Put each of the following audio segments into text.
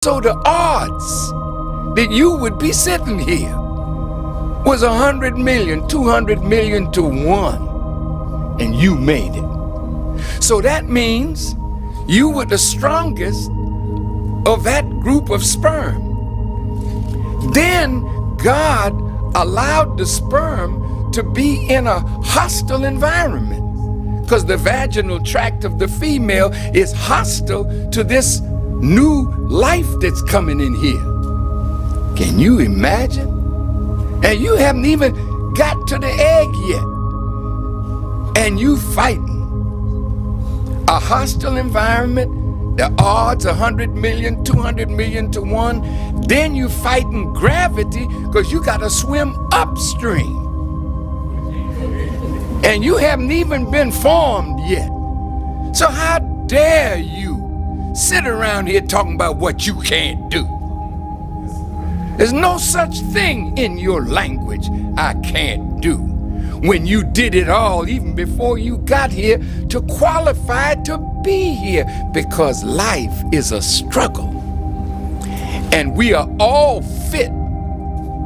So the odds that you would be sitting here was 100 million, 200 million to 1, and you made it. So that means you were the strongest of that group of sperm. Then God allowed the sperm to be in a hostile environment, because the vaginal tract of the female is hostile to this new life that's coming in here. Can you imagine? And you haven't even got to the egg yet, and you fighting a hostile environment. The odds 100 million, 200 million to 1. Then you fighting gravity, because you got to swim upstream, and you haven't even been formed yet. So how dare you sit around here talking about what you can't do? There's no such thing in your language, I can't do, when you did it all even before you got here to qualify to be here, because life is a struggle, and we are all fit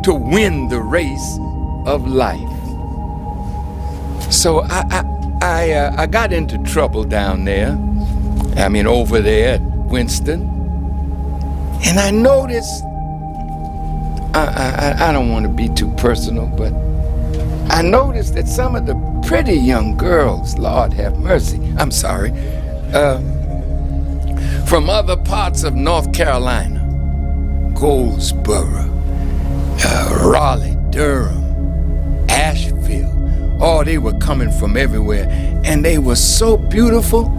to win the race of life. So I got into trouble down there. I mean, over there at Winston, and I noticed, I don't want to be too personal, but I noticed that some of the pretty young girls, Lord have mercy, I'm sorry, from other parts of North Carolina, Goldsboro, Raleigh, Durham, Asheville, they were coming from everywhere, and they were so beautiful.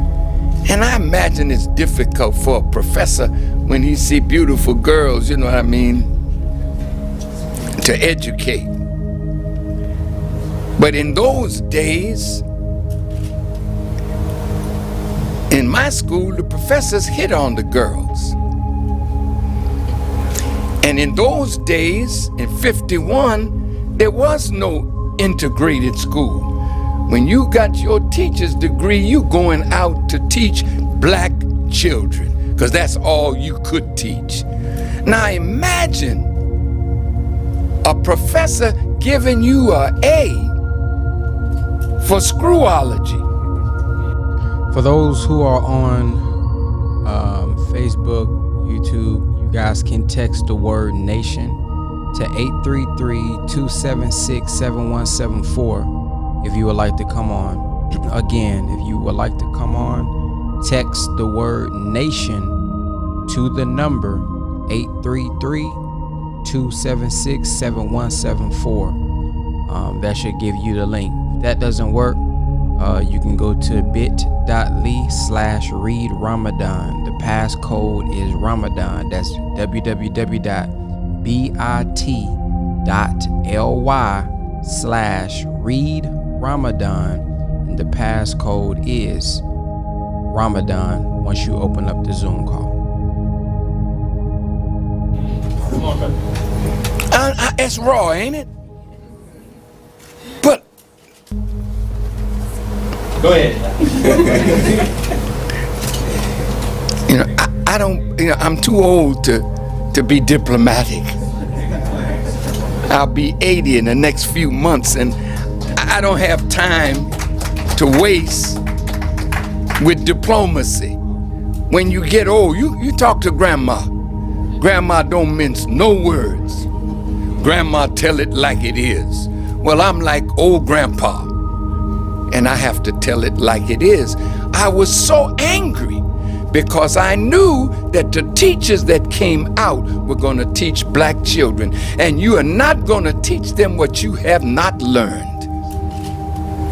And I imagine it's difficult for a professor when he see beautiful girls, you know what I mean, to educate. But in those days, in my school, the professors hit on the girls. And in those days, in 51, there was no integrated school. When you got your teacher's degree, you going out to teach black children, because that's all you could teach. Now imagine a professor giving you an A for screwology. For those who are on Facebook, YouTube, you guys can text the word nation to 833-276-7174 if you would like to come on. Again, if you would like to come on, text the word nation to the number 833-276-7174. That should give you the link. If that doesn't work, you can go to bit.ly/read Ramadan. The passcode is Ramadan. That's www.bit.ly/read Ramadan, and the passcode is Ramadan once you open up the Zoom call. It's raw, ain't it? But go ahead. I don't, I'm too old to be diplomatic. I'll be 80 in the next few months, and I don't have time to waste with diplomacy. When you get old, you talk to grandma. Grandma don't mince no words. Grandma tell it like it is. Well, I'm like old grandpa, and I have to tell it like it is. I was so angry because I knew that the teachers that came out were going to teach black children, and you are not going to teach them what you have not learned.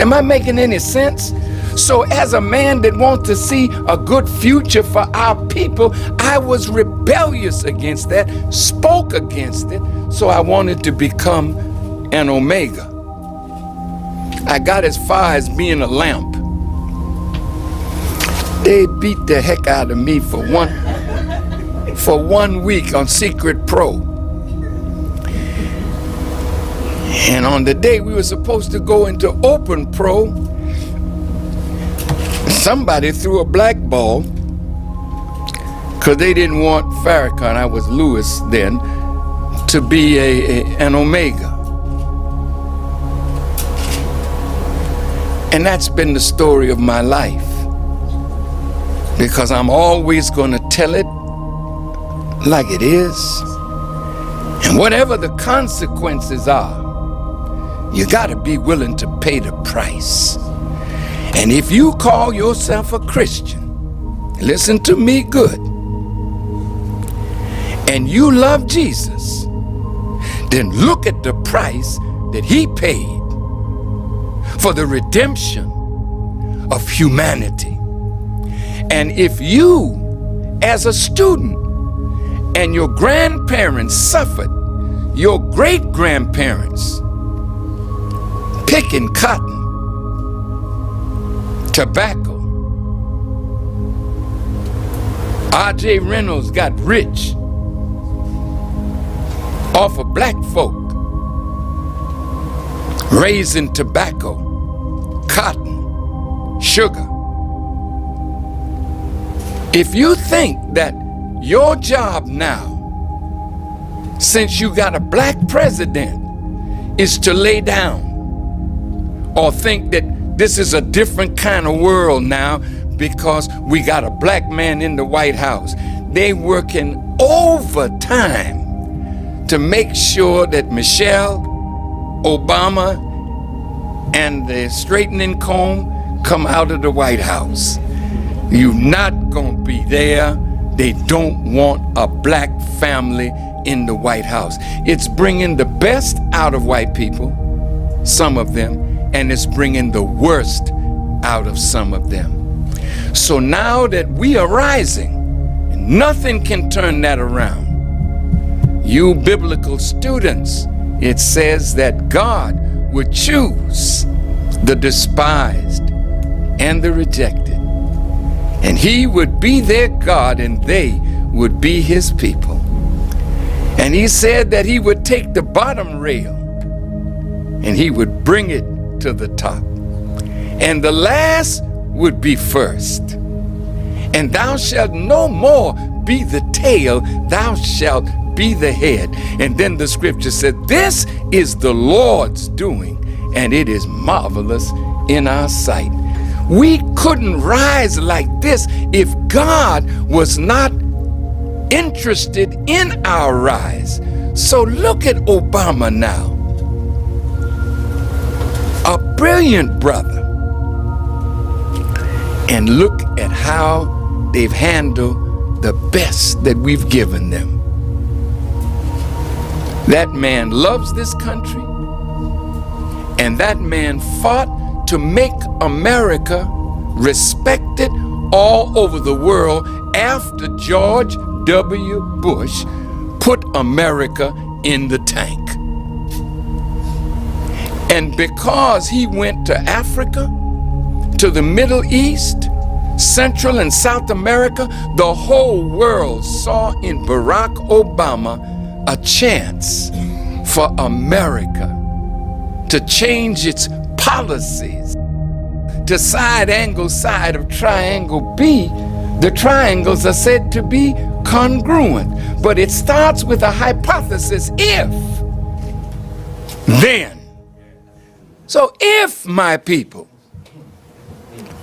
Am I making any sense? So as a man that wants to see a good future for our people, I was rebellious against that, spoke against it, so I wanted to become an Omega. I got as far as being a lamp. They beat the heck out of me for 1 week on Secret Pro. And on the day we were supposed to go into Open Pro, somebody threw a black ball because they didn't want Farrakhan, I was Lewis then, to be an Omega. And that's been the story of my life, because I'm always going to tell it like it is. And whatever the consequences are, you got to be willing to pay the price. And if you call yourself a Christian, listen to me good, and you love Jesus, then look at the price that he paid for the redemption of humanity. And if you, as a student, and your grandparents suffered, your great-grandparents, picking cotton, tobacco. R.J. Reynolds got rich off of black folk raising tobacco, cotton, sugar. If you think that your job now, since you got a black president, is to lay down, or think that this is a different kind of world now because we got a black man in the White House. They working overtime to make sure that Michelle Obama and the straightening comb come out of the White House. You're not gonna be there. They don't want a black family in the White House. It's bringing the best out of white people, some of them, and it's bringing the worst out of some of them. So now that we are rising, and nothing can turn that around, you biblical students, it says that God would choose the despised and the rejected, and he would be their God and they would be his people. And he said that he would take the bottom rail and he would bring it to the top, and the last would be first. And thou shalt no more be the tail, thou shalt be the head. And then the scripture said, this is the Lord's doing, and it is marvelous in our sight. We couldn't rise like this if God was not interested in our rise. So look at Obama now, a brilliant brother, and look at how they've handled the best that we've given them. That man loves this country, and that man fought to make America respected all over the world after George W. Bush put America in the tank. And because he went to Africa, to the Middle East, Central and South America, the whole world saw in Barack Obama a chance for America to change its policies to side angle side of triangle B. The triangles are said to be congruent, but it starts with a hypothesis, if, then. So if my people,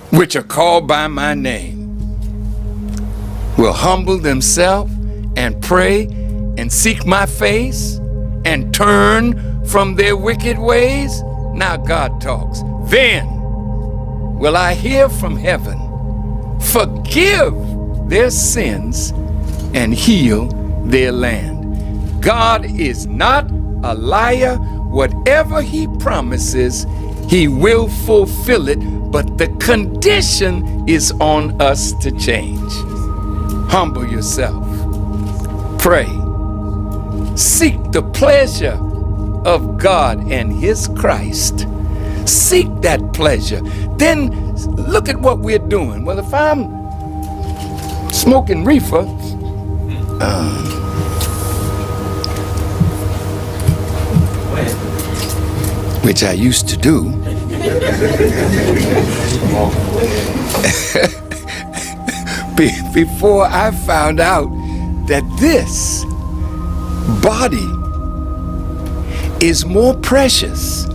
which are called by my name, will humble themselves and pray and seek my face and turn from their wicked ways, now God talks, then will I hear from heaven, forgive their sins, and heal their land. God is not a liar. Whatever he promises, he will fulfill it, but the condition is on us to change. Humble yourself. Pray. Seek the pleasure of God and his Christ. Seek that pleasure. Then look at what we're doing. Well, if I'm smoking reefer, which I used to do, before I found out that this body is more precious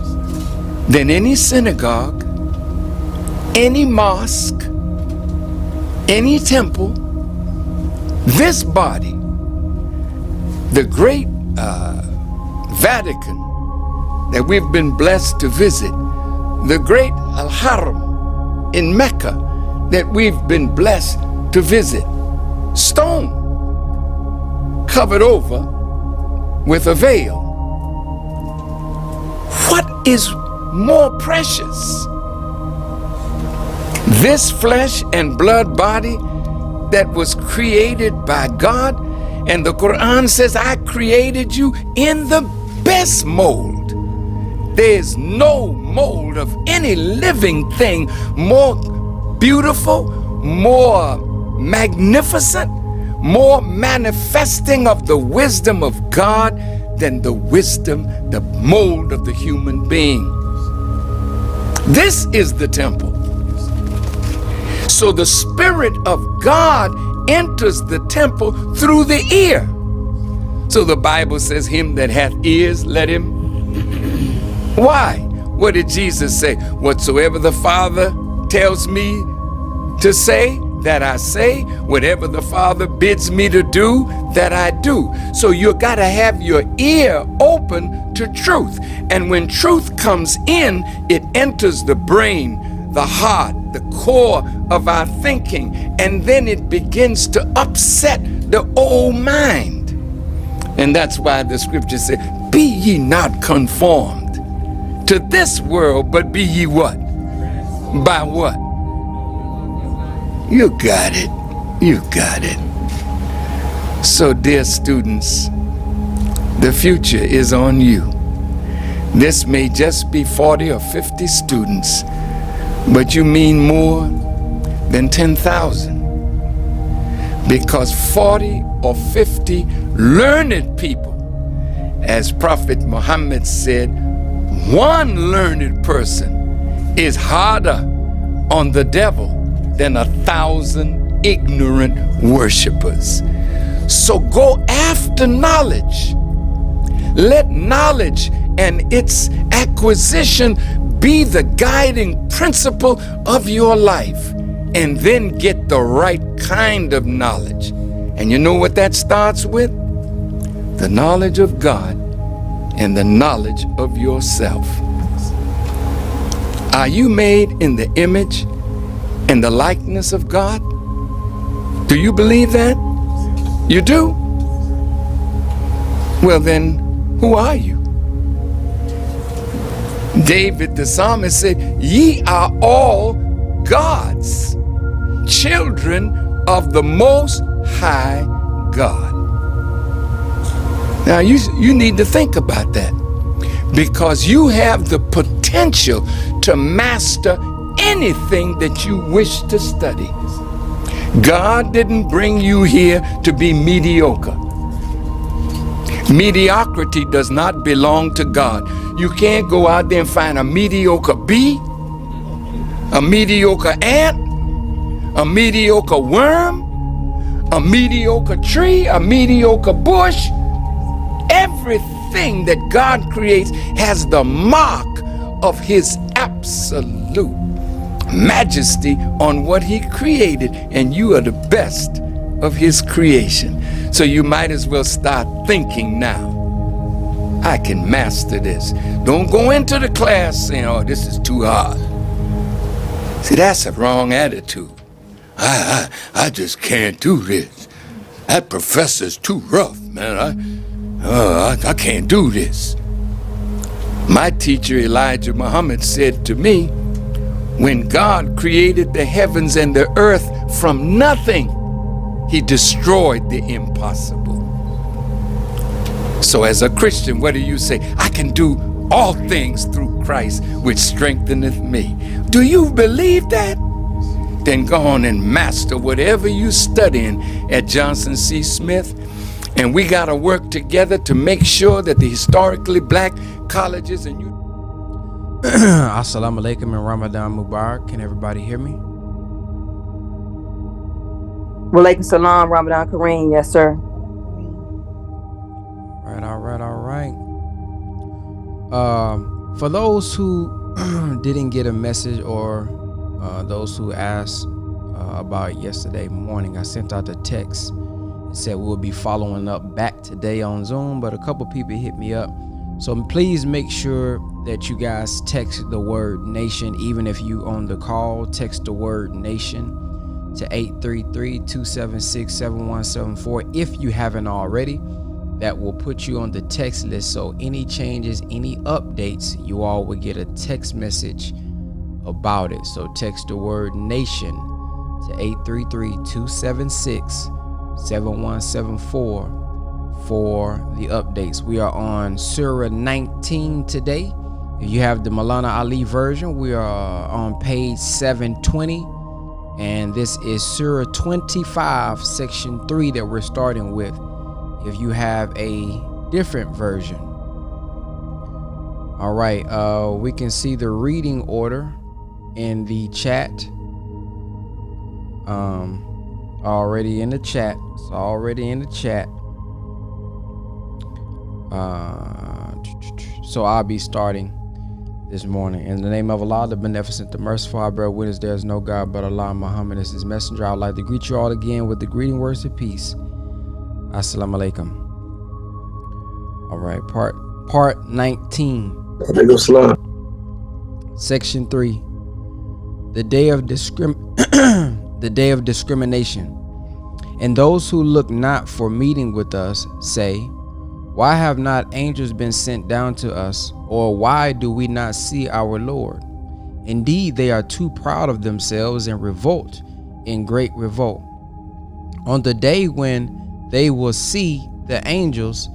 than any synagogue, any mosque, any temple. This body, the great Vatican that we've been blessed to visit, the great Al-Haram in Mecca that we've been blessed to visit, stone covered over with a veil. What is more precious? This flesh and blood body that was created by God, and the Quran says, I created you in the best mold. There's no mold of any living thing more beautiful, more magnificent, more manifesting of the wisdom of God than the wisdom, the mold of the human being. This is the temple. So the Spirit of God enters the temple through the ear. So the Bible says, him that hath ears, let him. Why? What did Jesus say? Whatsoever the Father tells me to say, that I say. Whatever the Father bids me to do, that I do. So you gotta have your ear open to truth. And when truth comes in, it enters the brain, the heart, the core of our thinking, and then it begins to upset the old mind. And that's why the scripture said, be ye not conformed to this world, but be ye what? By what? You got it. You got it. So, dear students, the future is on you. This may just be 40 or 50 students, but you mean more than 10,000. Because 40 or 50 learned people, as Prophet Muhammad said, one learned person is harder on the devil than 1,000 ignorant worshipers. So go after knowledge. Let knowledge and its acquisition be the guiding principle of your life, and then get the right kind of knowledge. And you know what that starts with? The knowledge of God and the knowledge of yourself. Are you made in the image and the likeness of God? Do you believe that? You do? Well then, who are you? David the psalmist said, ye are all God's children of the Most High God. Now you need to think about that, because you have the potential to master anything that you wish to study. God didn't bring you here to be mediocre. Mediocrity does not belong to God. You can't go out there and find a mediocre bee, a mediocre ant, a mediocre worm, a mediocre tree, a mediocre bush. Everything that God creates has the mark of his absolute majesty on what he created, and you are the best of his creation. So you might as well start thinking now, I can master this. Don't go into the class saying, oh, this is too hard. See, that's a wrong attitude. I just can't do this. That professor's too rough, man. I can't do this. My teacher Elijah Muhammad said to me, when God created the heavens and the earth from nothing, he destroyed the impossible. So as a Christian, what do you say? I can do all things through Christ, which strengtheneth me. Do you believe that? Then go on and master whatever you're studying at Johnson C. Smith. And we got to work together to make sure that the historically black colleges and you. Assalamu alaikum and Ramadan Mubarak. Can everybody hear me? Walaikum salam, Ramadan Kareem. Yes, sir. All right. For those who didn't get a message, or those who asked about yesterday morning, I sent out a text and said we'll be following up back today on Zoom, but a couple people hit me up. So please make sure that you guys text the word nation. Even if you on the call, text the word nation to 833-276-7174 if you haven't already. That will put you on the text list, so any changes, any updates, you all will get a text message about it. So text the word nation to 833-276-7174 for the updates. We are on Surah 19 today. If you have the Maulana Ali version, we are on page 720, and this is Surah 25 section 3 that we're starting with. If you have a different version. All right, we can see the reading order in the chat. Already in the chat. It's already in the chat. So I'll be starting this morning. In the name of Allah, the Beneficent, the Merciful, I bear witness there is no God but Allah, Muhammad is his messenger. I would like to greet you all again with the greeting words of peace. Assalamu alaikum. All right, part 19. Section 3. The day of the day of discrimination. And those who look not for meeting with us say, why have not angels been sent down to us, or why do we not see our Lord? Indeed, they are too proud of themselves and revolt in great revolt. On the day when they will see the angels,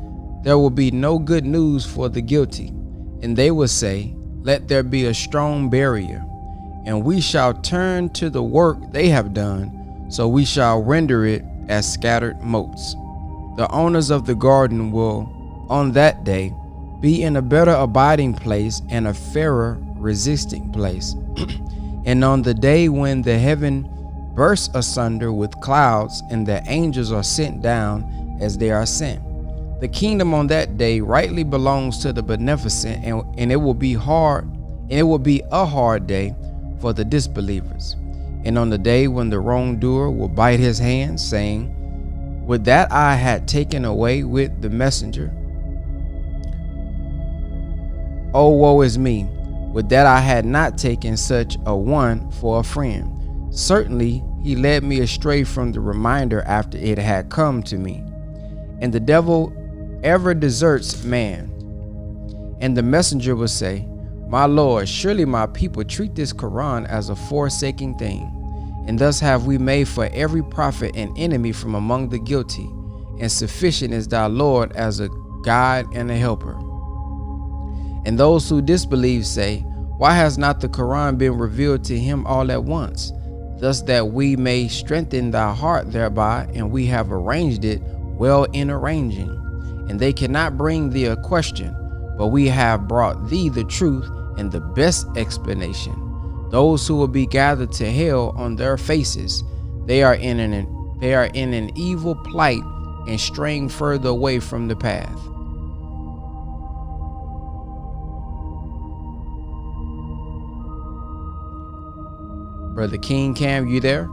there will be no good news for the guilty, and they will say, let there be a strong barrier, and we shall turn to the work they have done, so we shall render it as scattered motes. The owners of the garden will, on that day, be in a better abiding place and a fairer resisting place. And on the day when the heaven bursts asunder with clouds and the angels are sent down as they are sent, the kingdom on that day rightly belongs to the Beneficent, and it will be hard, and it will be a hard day for the disbelievers. And on the day when the wrongdoer will bite his hand, saying, would that I had taken away with the messenger. Oh, woe is me, would that I had not taken such a one for a friend. Certainly he led me astray from the reminder after it had come to me. And the devil ever deserts man. And the messenger will say, my Lord, surely my people treat this Quran as a forsaking thing. And thus have we made for every prophet an enemy from among the guilty, and sufficient is thy Lord as a guide and a helper. And those who disbelieve say, why has not the Quran been revealed to him all at once, thus that we may strengthen thy heart thereby, and we have arranged it well in arranging. And they cannot bring thee a question, but we have brought thee the truth and the best explanation. Those who will be gathered to hell on their faces, they are in an evil plight and straying further away from the path. Brother King Cam, you there?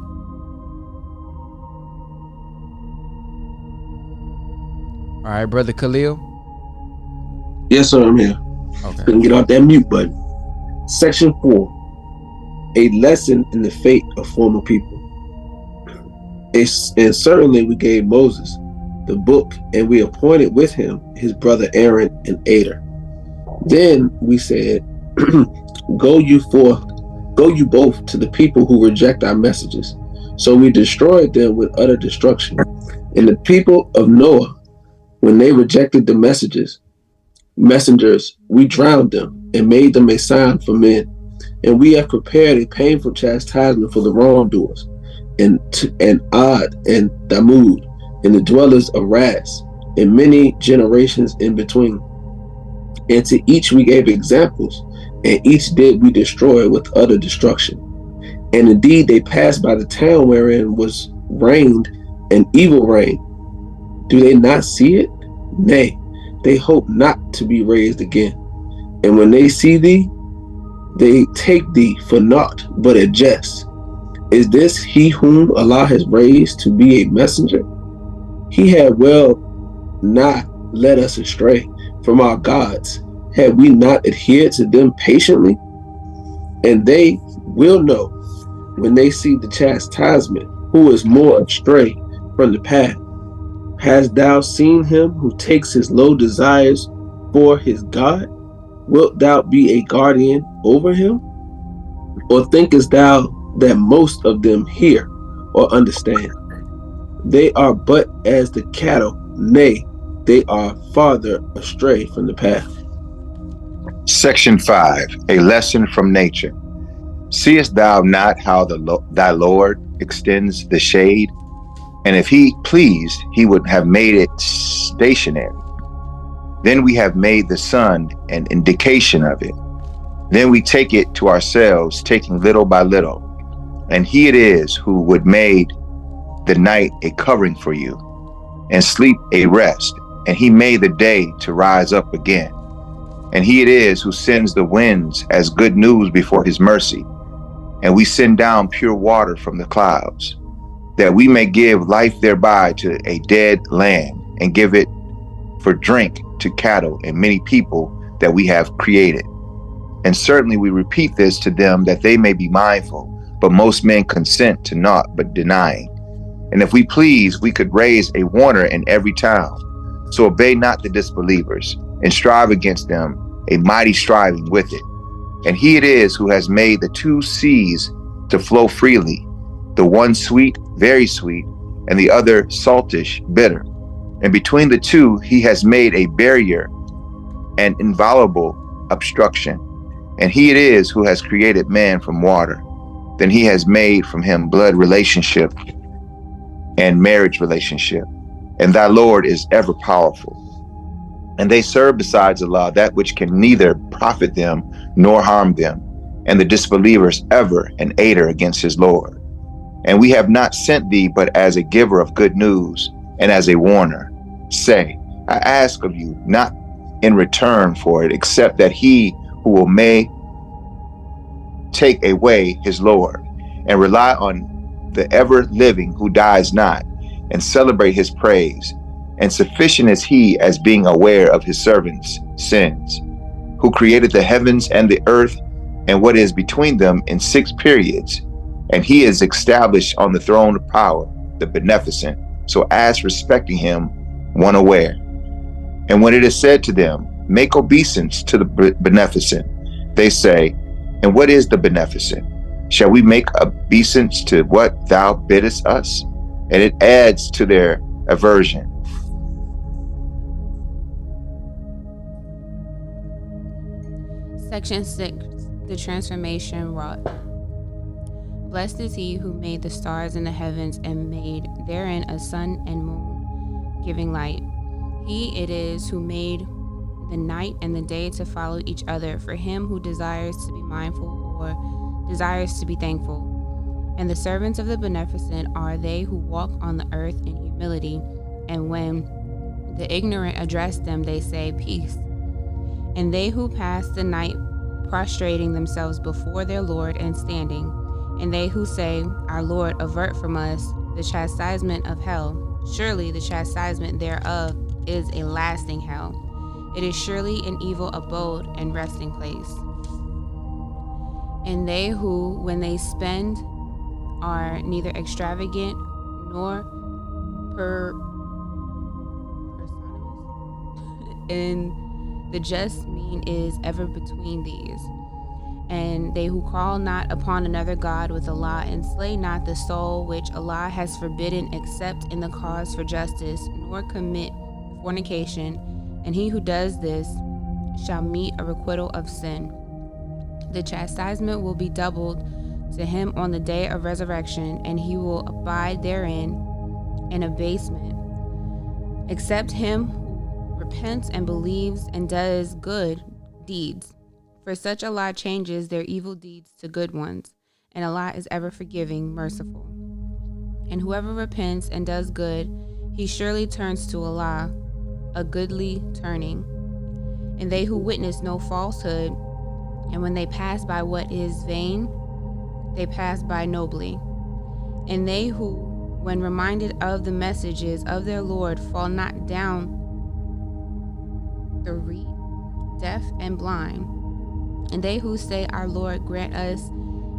All right, Brother Khalil. Yes, sir, I'm here. Okay. Couldn't get off that mute button. Section 4. A lesson in the fate of former people. And certainly we gave Moses the book, and we appointed with him his brother Aaron and Ader. Then we said, go you both to the people who reject our messages. So we destroyed them with utter destruction. And the people of Noah, when they rejected the messengers, we drowned them and made them a sign for men. And we have prepared a painful chastisement for the wrongdoers, and Ad and Thamud, and the dwellers of Ras, and many generations in between. And to each we gave examples, and each did we destroy with utter destruction. And indeed they passed by the town wherein was reigned and evil reign. Do they not see it? Nay, they hope not to be raised again. And when they see thee, they take thee for naught but a jest. Is this he whom Allah has raised to be a messenger? He had well not led us astray from our gods, had we not adhered to them patiently. And they will know when they see the chastisement who is more astray from the path. Hast thou seen him who takes his low desires for his God? Wilt thou be a guardian over him? Or thinkest thou that most of them hear or understand? They are but as the cattle, nay, they are farther astray from the path. Section 5, a lesson from nature. Seest thou not how thy Lord extends the shade? And if he pleased, he would have made it stationary. Then we have made the sun an indication of it. Then we take it to ourselves, taking little by little. And he it is who would made the night a covering for you, and sleep a rest. And he made the day to rise up again. And he it is who sends the winds as good news before his mercy. And we send down pure water from the clouds, that we may give life thereby to a dead land, and give it for drink to cattle and many people that we have created. And certainly we repeat this to them that they may be mindful, but most men consent to naught but denying. And if we please, we could raise a warner in every town. So obey not the disbelievers, and strive against them, a mighty striving with it. And he it is who has made the two seas to flow freely, the one sweet, very sweet, and the other saltish, bitter. And between the two he has made a barrier, an inviolable obstruction. And he it is who has created man from water. Then he has made from him blood relationship and marriage relationship. And thy Lord is ever powerful. And they serve besides Allah that which can neither profit them nor harm them, and the disbelievers ever an aider against his Lord. And we have not sent thee but as a giver of good news, and as a warner. Say, I ask of you not in return for it, except that he who may take away his Lord, and rely on the ever living who dies not, and celebrate his praise. And sufficient is he as being aware of his servants' sins, who created the heavens and the earth and what is between them in 6 periods. And he is established on the throne of power, the beneficent. So as respecting him, one aware. And when it is said to them, make obeisance to the beneficent, they say, and what is the beneficent? Shall we make obeisance to what thou biddest us? And it adds to their aversion. Section 6, the transformation wrought. Blessed is he who made the stars in the heavens and made therein a sun and moon, giving light. He it is who made the night and the day to follow each other for him who desires to be mindful or desires to be thankful. And the servants of the beneficent are they who walk on the earth in humility, and when the ignorant address them, they say, peace. And they who pass the night prostrating themselves before their Lord and standing, and they who say, our Lord, avert from us the chastisement of hell. Surely the chastisement thereof is a lasting hell. It is surely an evil abode and resting place. And they who, when they spend, are neither extravagant nor and the just mean is ever between these. And they who call not upon another God with Allah, and slay not the soul which Allah has forbidden except in the cause for justice, nor commit fornication, and he who does this shall meet a requital of sin. The chastisement will be doubled to him on the day of resurrection, and he will abide therein in abasement, except him who repents and believes and does good deeds. For such Allah changes their evil deeds to good ones, and Allah is ever forgiving, merciful. And whoever repents and does good, he surely turns to Allah, a goodly turning. And they who witness no falsehood, and when they pass by what is vain, they pass by nobly. And they who, when reminded of the messages of their Lord, fall not down the reed, deaf and blind. And they who say, Our Lord, grant us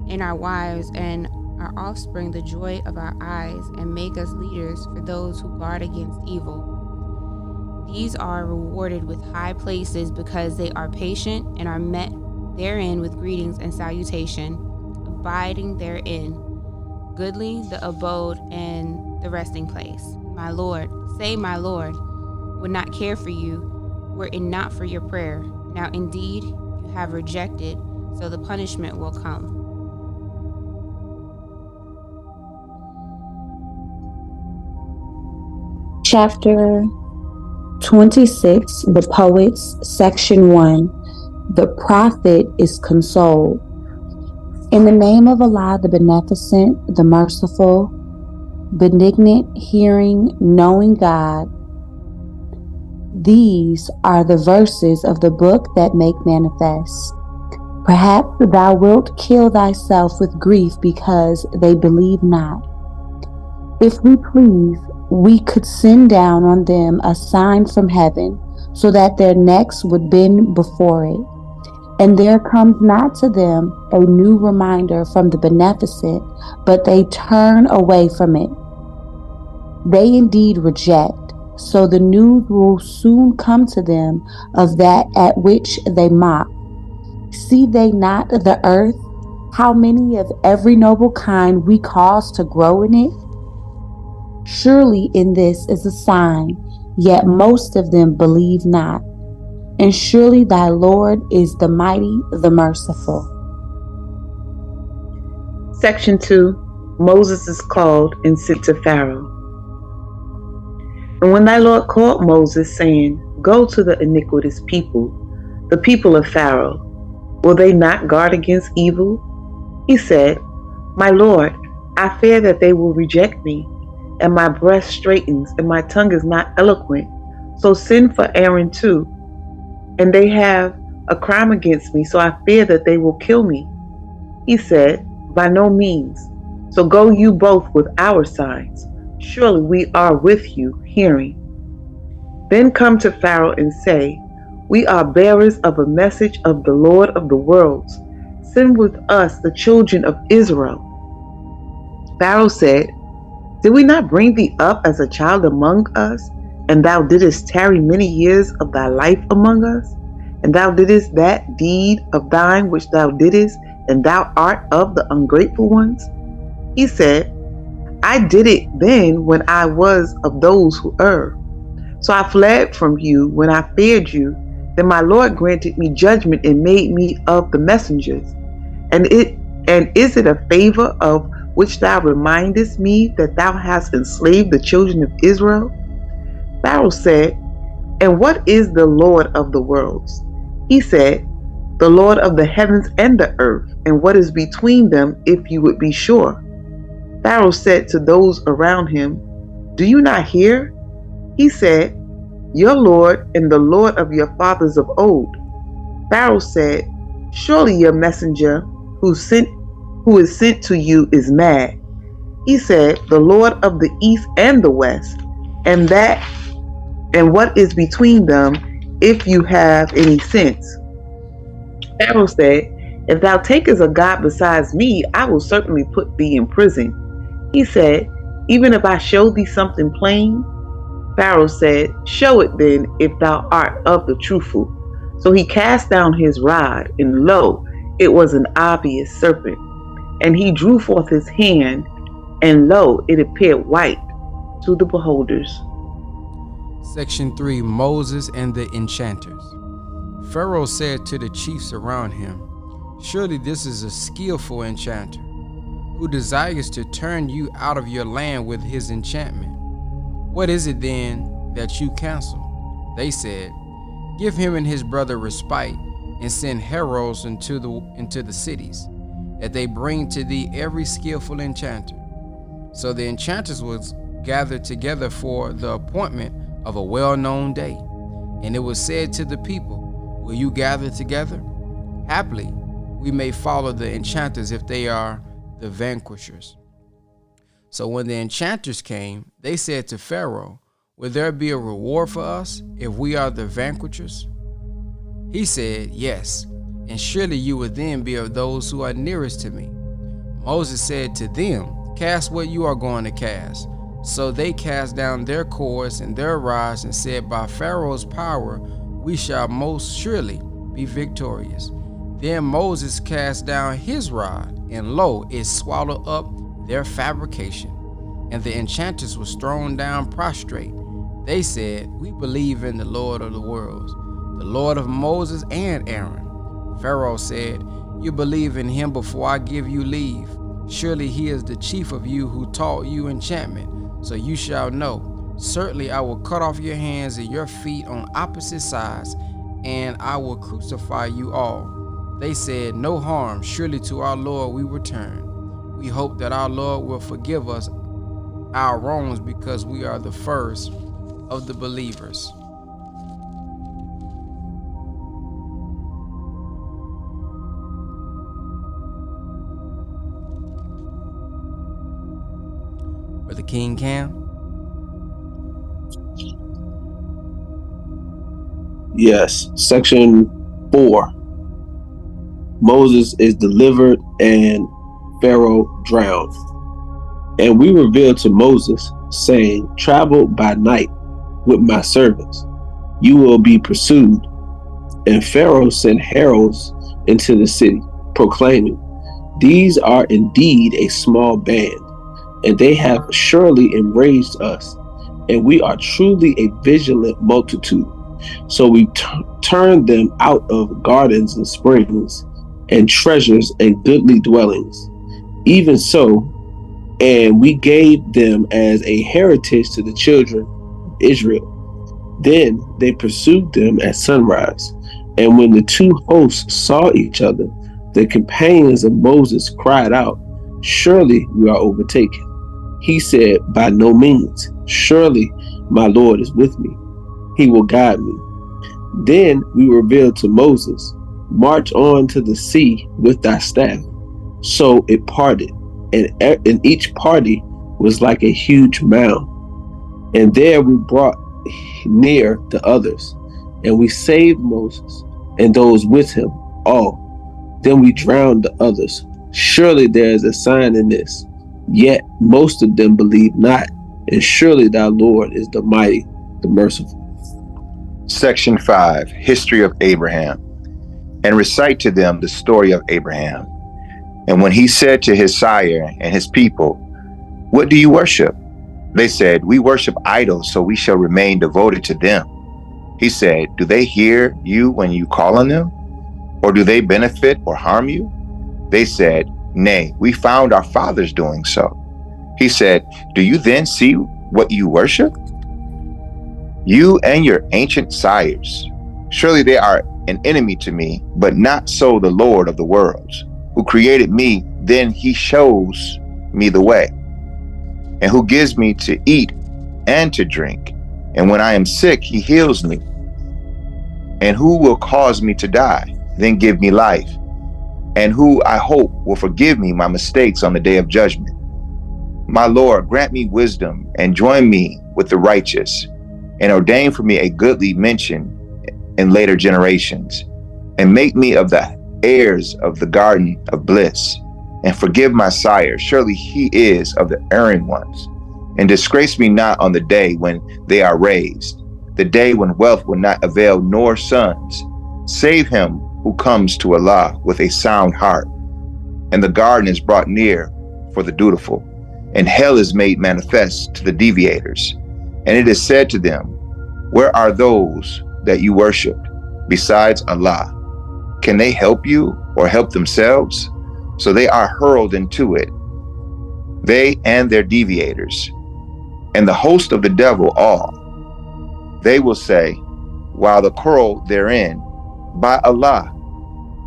and our wives and our offspring the joy of our eyes, and make us leaders for those who guard against evil. These are rewarded with high places because they are patient and are met therein with greetings and salutation, abiding therein. Goodly the abode and the resting place. My Lord, say, My Lord, would not care for you were it not for your prayer. Now indeed you have rejected, so the punishment will come. Chapter 26, The Poets, Section 1. The Prophet is consoled. In the name of Allah, the Beneficent, the Merciful, benignant, hearing, knowing God. These are the verses of the book that make manifest. Perhaps thou wilt kill thyself with grief because they believe not. If we please, we could send down on them a sign from heaven, so that their necks would bend before it. And there comes not to them a new reminder from the Beneficent, but they turn away from it. They indeed reject, so the news will soon come to them of that at which they mock. See they not the earth, how many of every noble kind we cause to grow in it? Surely in this is a sign, yet most of them believe not. And surely thy Lord is the mighty, the merciful. Section 2. Moses is called and sent to Pharaoh. And when thy Lord called Moses, saying, Go to the iniquitous people, the people of Pharaoh, will they not guard against evil? He said, My Lord, I fear that they will reject me, and my breast straightens, and my tongue is not eloquent. So send for Aaron too. And they have a crime against me, so I fear that they will kill me. He said, By no means. So go you both with our signs. Surely we are with you, hearing. Then come to Pharaoh and say, We are bearers of a message of the Lord of the worlds. Send with us the children of Israel. Pharaoh said, Did we not bring thee up as a child among us? And thou didst tarry many years of thy life among us? And thou didst that deed of thine which thou didst, and thou art of the ungrateful ones? He said, I did it then when I was of those who err. So I fled from you when I feared you. Then my Lord granted me judgment and made me of the messengers. And is it a favor of which thou remindest me that thou hast enslaved the children of Israel? Pharaoh said, And what is the Lord of the worlds? He said, The Lord of the heavens and the earth, and what is between them, if you would be sure. Pharaoh said to those around him, Do you not hear? He said, Your Lord and the Lord of your fathers of old. Pharaoh said, Surely your messenger who is sent to you is mad. He said, The Lord of the east and the west, and what is between them, if you have any sense. Pharaoh said, If thou takest a god besides me, I will certainly put thee in prison. He said, Even if I show thee something plain? Pharaoh said, Show it then, if thou art of the truthful. So he cast down his rod, and lo, it was an obvious serpent. And he drew forth his hand, and lo, it appeared white to the beholders. Section 3. Moses and the enchanters. Pharaoh said to the chiefs around him, Surely this is a skillful enchanter, who desires to turn you out of your land with his enchantment. What is it then that you counsel? They said, Give him and his brother respite, and send heralds into the cities, that they bring to thee every skillful enchanter. So the enchanters was gathered together for the appointment of a well-known day. And it was said to the people, "Will you gather together? Happily, we may follow the enchanters if they are the vanquishers." So when the enchanters came, they said to Pharaoh, "Will there be a reward for us if we are the vanquishers?" He said, "Yes, and surely you will then be of those who are nearest to me." Moses said to them, "Cast what you are going to cast." So they cast down their cords and their rods and said, "By Pharaoh's power we shall most surely be victorious." Then Moses cast down his rod, and lo, it swallowed up their fabrication. And the enchanters was thrown down prostrate. They said, "We believe in the Lord of the worlds, the Lord of Moses and Aaron." Pharaoh said, "You believe in him before I give you leave. Surely he is the chief of you who taught you enchantment. So you shall know. Certainly I will cut off your hands and your feet on opposite sides, and I will crucify you all." They said, "No harm. Surely to our Lord we return. We hope that our Lord will forgive us our wrongs because we are the first of the believers." Brother King Cam. Yes. Section 4. Moses is delivered and Pharaoh drowned. And we revealed to Moses, saying, "Travel by night with my servants. You will be pursued." And Pharaoh sent heralds into the city, proclaiming, "These are indeed a small band, and they have surely enraged us, and we are truly a vigilant multitude. So we turned them out of gardens and springs, and treasures and goodly dwellings. Even so, and we gave them as a heritage to the children of Israel. Then they pursued them at sunrise. And when the two hosts saw each other, the companions of Moses cried out, 'Surely we are overtaken.' He said, 'By no means. Surely my Lord is with me. He will guide me.' Then we revealed to Moses, 'March on to the sea with thy staff.' So it parted, and each party was like a huge mound. And there we brought near the others, and we saved Moses and those with him all. Then we drowned the others. Surely there is a sign in this. Yet most of them believe not, and surely thy Lord is the mighty, the merciful." Section 5, History of Abraham. And recite to them the story of Abraham. And when he said to his sire and his people, "What do you worship?" They said, "We worship idols, so we shall remain devoted to them." He said, "Do they hear you when you call on them? Or do they benefit or harm you?" They said, "Nay, we found our fathers doing so." He said, "Do you then see what you worship? You and your ancient sires. Surely they are an enemy to me, but not so the Lord of the worlds, who created me. Then he shows me the way, and who gives me to eat and to drink. And when I am sick, he heals me. And who will cause me to die, then give me life, and who I hope will forgive me my mistakes on the day of judgment. My Lord, grant me wisdom and join me with the righteous, and ordain for me a goodly mention in later generations, and make me of the heirs of the garden of bliss, and forgive my sire. Surely he is of the erring ones, and disgrace me not on the day when they are raised, the day when wealth will not avail nor sons. Save him who comes to Allah with a sound heart, and the garden is brought near for the dutiful, and hell is made manifest to the deviators. And it is said to them, where are those that you worshiped besides Allah? Can they help you or help themselves? So they are hurled into it, they and their deviators, and the host of the devil all. They will say, while the quarrel therein, by Allah,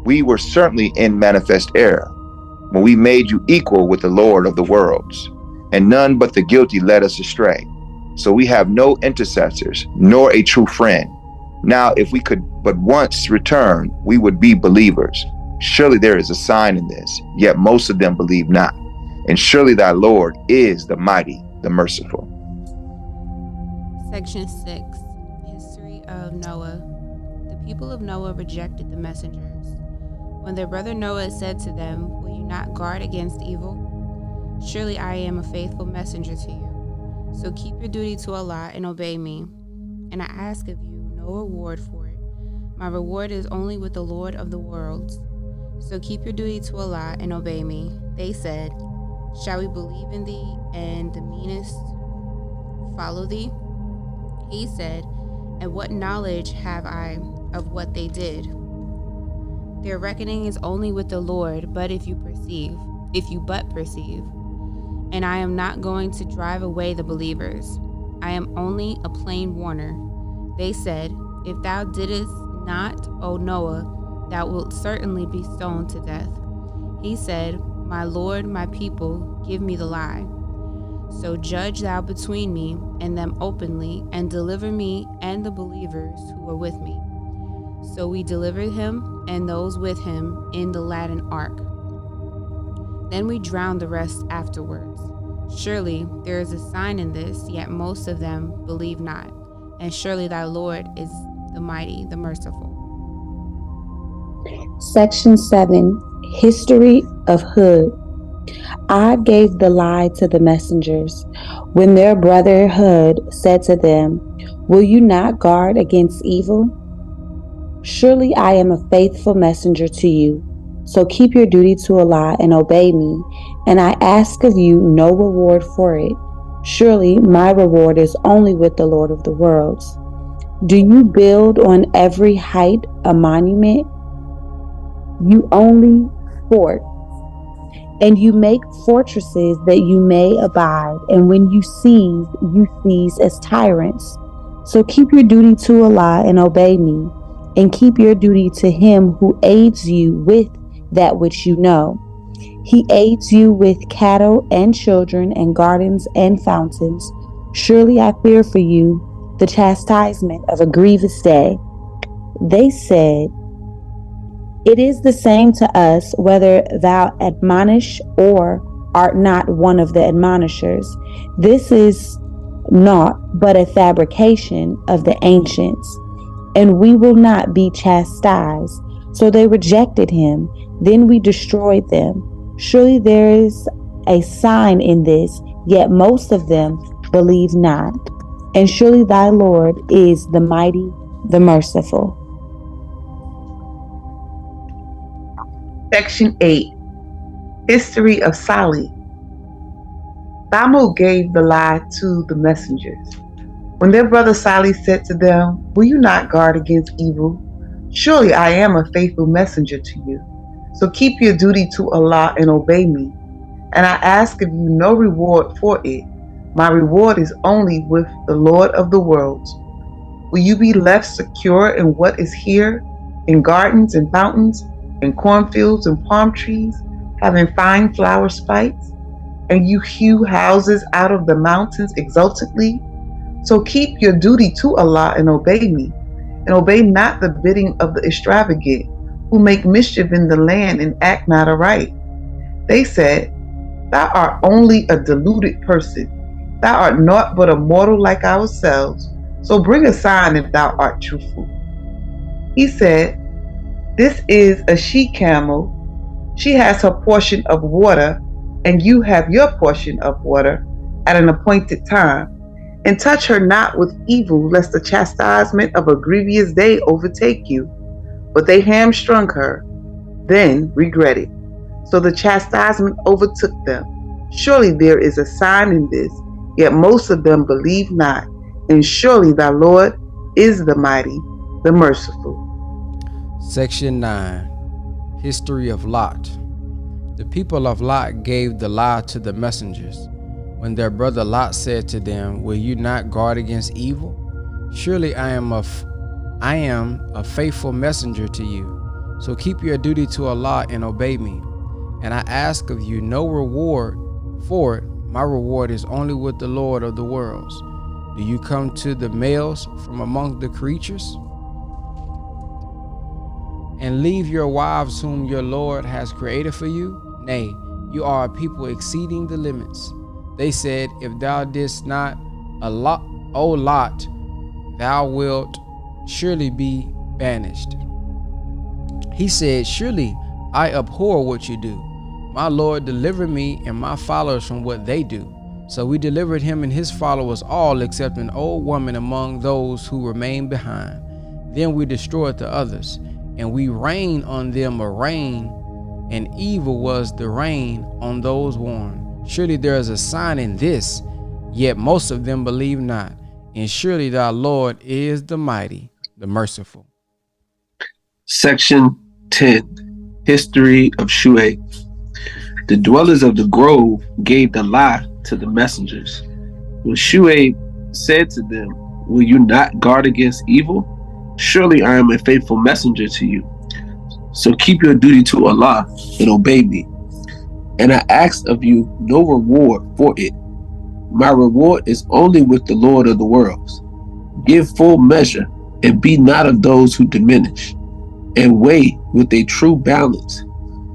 we were certainly in manifest error when we made you equal with the Lord of the worlds, and none but the guilty led us astray. So we have no intercessors, nor a true friend. Now, if we could but once return, we would be believers. Surely there is a sign in this, yet most of them believe not. And surely thy Lord is the mighty, the merciful. Section 6. History of Noah. The people of Noah rejected the messengers. When their brother Noah said to them, "Will you not guard against evil? Surely I am a faithful messenger to you. So keep your duty to Allah and obey me. And I ask of you no reward for it. My reward is only with the Lord of the worlds. So keep your duty to Allah and obey me." They said, "Shall we believe in thee and the meanest follow thee?" He said, "And what knowledge have I of what they did? Their reckoning is only with the Lord, but if you but perceive. And I am not going to drive away the believers. I am only a plain warner." They said, "If thou didst not, O Noah, thou wilt certainly be stoned to death." He said, "My Lord, my people, give me the lie. So judge thou between me and them openly, and deliver me and the believers who are with me." So we delivered him and those with him in the Latin ark. Then we drowned the rest afterwards. Surely there is a sign in this, yet most of them believe not. And surely thy Lord is the mighty, the merciful. Section 7. History of Hud. Ad gave the lie to the messengers when their brother Hud said to them, "Will you not guard against evil? Surely I am a faithful messenger to you. So keep your duty to Allah and obey me, and I ask of you no reward for it. Surely my reward is only with the Lord of the worlds. Do you build on every height a monument? You only fort, and you make fortresses that you may abide, and when you seize as tyrants. So keep your duty to Allah and obey me, and keep your duty to him who aids you with that which you know. He aids you with cattle and children and gardens and fountains. Surely I fear for you the chastisement of a grievous day." They said, "It is the same to us whether thou admonish or art not one of the admonishers. This is naught but a fabrication of the ancients, and we will not be chastised." So they rejected him. Then we destroyed them. Surely there is a sign in this, yet most of them believe not. And surely thy Lord is the mighty, the merciful. Section 8. History of Salih. Thamud gave the lie to the messengers. When their brother Salih said to them, "Will you not guard against evil? Surely I am a faithful messenger to you. So keep your duty to Allah and obey me. And I ask of you no reward for it. My reward is only with the Lord of the worlds. Will you be left secure in what is here, in gardens and fountains, in cornfields and palm trees, having fine flower spikes? And you hew houses out of the mountains exultantly? So keep your duty to Allah and obey me, and obey not the bidding of the extravagant, who make mischief in the land and act not aright." They said, "Thou art only a deluded person. Thou art naught but a mortal like ourselves. So bring a sign if thou art truthful." He said, "This is a she-camel. She has her portion of water, and you have your portion of water at an appointed time. And touch her not with evil, lest the chastisement of a grievous day overtake you." But they hamstrung her, then regretted. So the chastisement overtook them. Surely there is a sign in this, yet most of them believe not. And surely thy Lord is the mighty, the merciful. Section 9. History of Lot. The people of Lot gave the lie to the messengers when their brother Lot said to them, "Will you not guard against evil? Surely I am a faithful messenger to you. So keep your duty to Allah and obey me. And I ask of you no reward for it. My reward is only with the Lord of the worlds. Do you come to the males from among the creatures? And leave your wives whom your Lord has created for you? Nay, you are a people exceeding the limits. They said, if thou didst not, O Lot, thou wilt surely be banished. He said, surely I abhor what you do. My Lord, deliver me and my followers from what they do. So we delivered him and his followers all except an old woman among those who remained behind. Then we destroyed the others, and we rained on them a rain, and evil was the rain on those warned. Surely there is a sign in this, yet most of them believe not. And surely thy Lord is the mighty, the merciful. Section 10. History of Shuaib. The dwellers of the grove gave the lie to the messengers. When Shuaib said to them, will you not guard against evil? Surely I am a faithful messenger to you. So keep your duty to Allah and obey me. And I ask of you no reward for it. My reward is only with the Lord of the worlds. Give full measure and be not of those who diminish, and weigh with a true balance,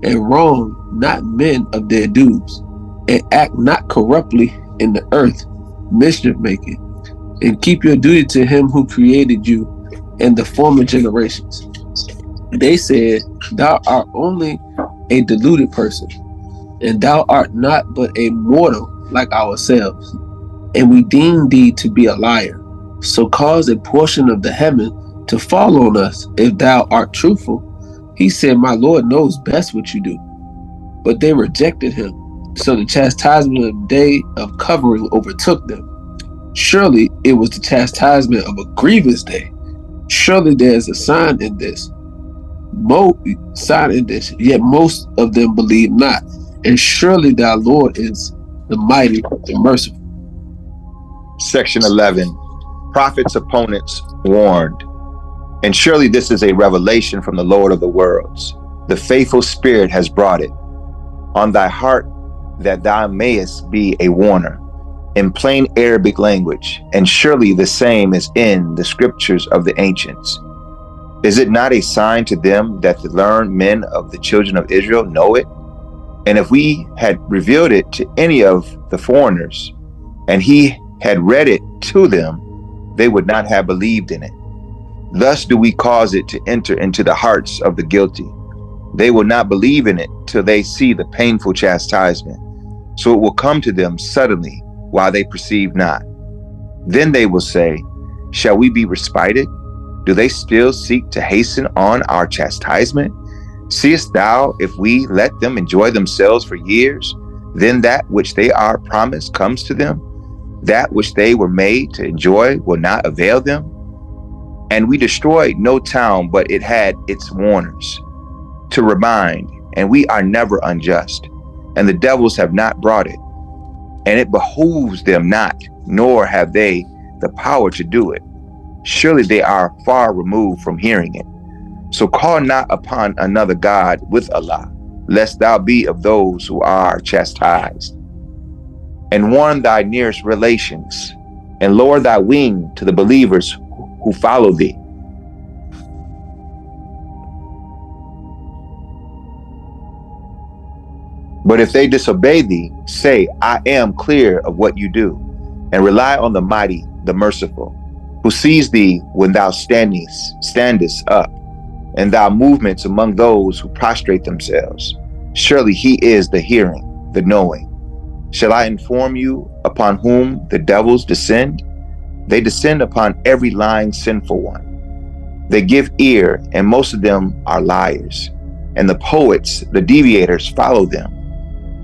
and wrong not men of their dues, and act not corruptly in the earth, mischief making, and keep your duty to him who created you and the former generations. They said, thou art only a deluded person, and thou art not but a mortal like ourselves, and we deem thee to be a liar. So cause a portion of the heaven to fall on us if thou art truthful. He said, my Lord knows best what you do. But they rejected him, so the chastisement of the day of covering overtook them. Surely it was the chastisement of a grievous day. Surely there is a sign in this, yet most of them believe not. And surely thy Lord is the mighty, the merciful. Section 11. Prophets' opponents warned. And surely this is a revelation from the Lord of the worlds. The faithful Spirit has brought it on thy heart, that thou mayest be a warner in plain Arabic language, and surely the same is in the scriptures of the ancients. Is it not a sign to them that the learned men of the children of Israel know it? And if we had revealed it to any of the foreigners, and he had read it to them, they would not have believed in it. Thus do we cause it to enter into the hearts of the guilty. They will not believe in it till they see the painful chastisement. So it will come to them suddenly while they perceive not. Then they will say, shall we be respited? Do they still seek to hasten on our chastisement? Seest thou, if we let them enjoy themselves for years, then that which they are promised comes to them? That which they were made to enjoy will not avail them? And we destroyed no town, but it had its warners to remind, and we are never unjust, and the devils have not brought it, and it behooves them not, nor have they the power to do it. Surely they are far removed from hearing it. So call not upon another God with Allah, lest thou be of those who are chastised. And warn thy nearest relations, and lower thy wing to the believers who follow thee. But if they disobey thee, say, I am clear of what you do, and rely on the mighty, the merciful, who sees thee when thou standest up, and thy movements among those who prostrate themselves. Surely he is the hearing, the knowing. Shall I inform you upon whom the devils descend? They descend upon every lying, sinful one. They give ear, and most of them are liars. And the poets, the deviators, follow them.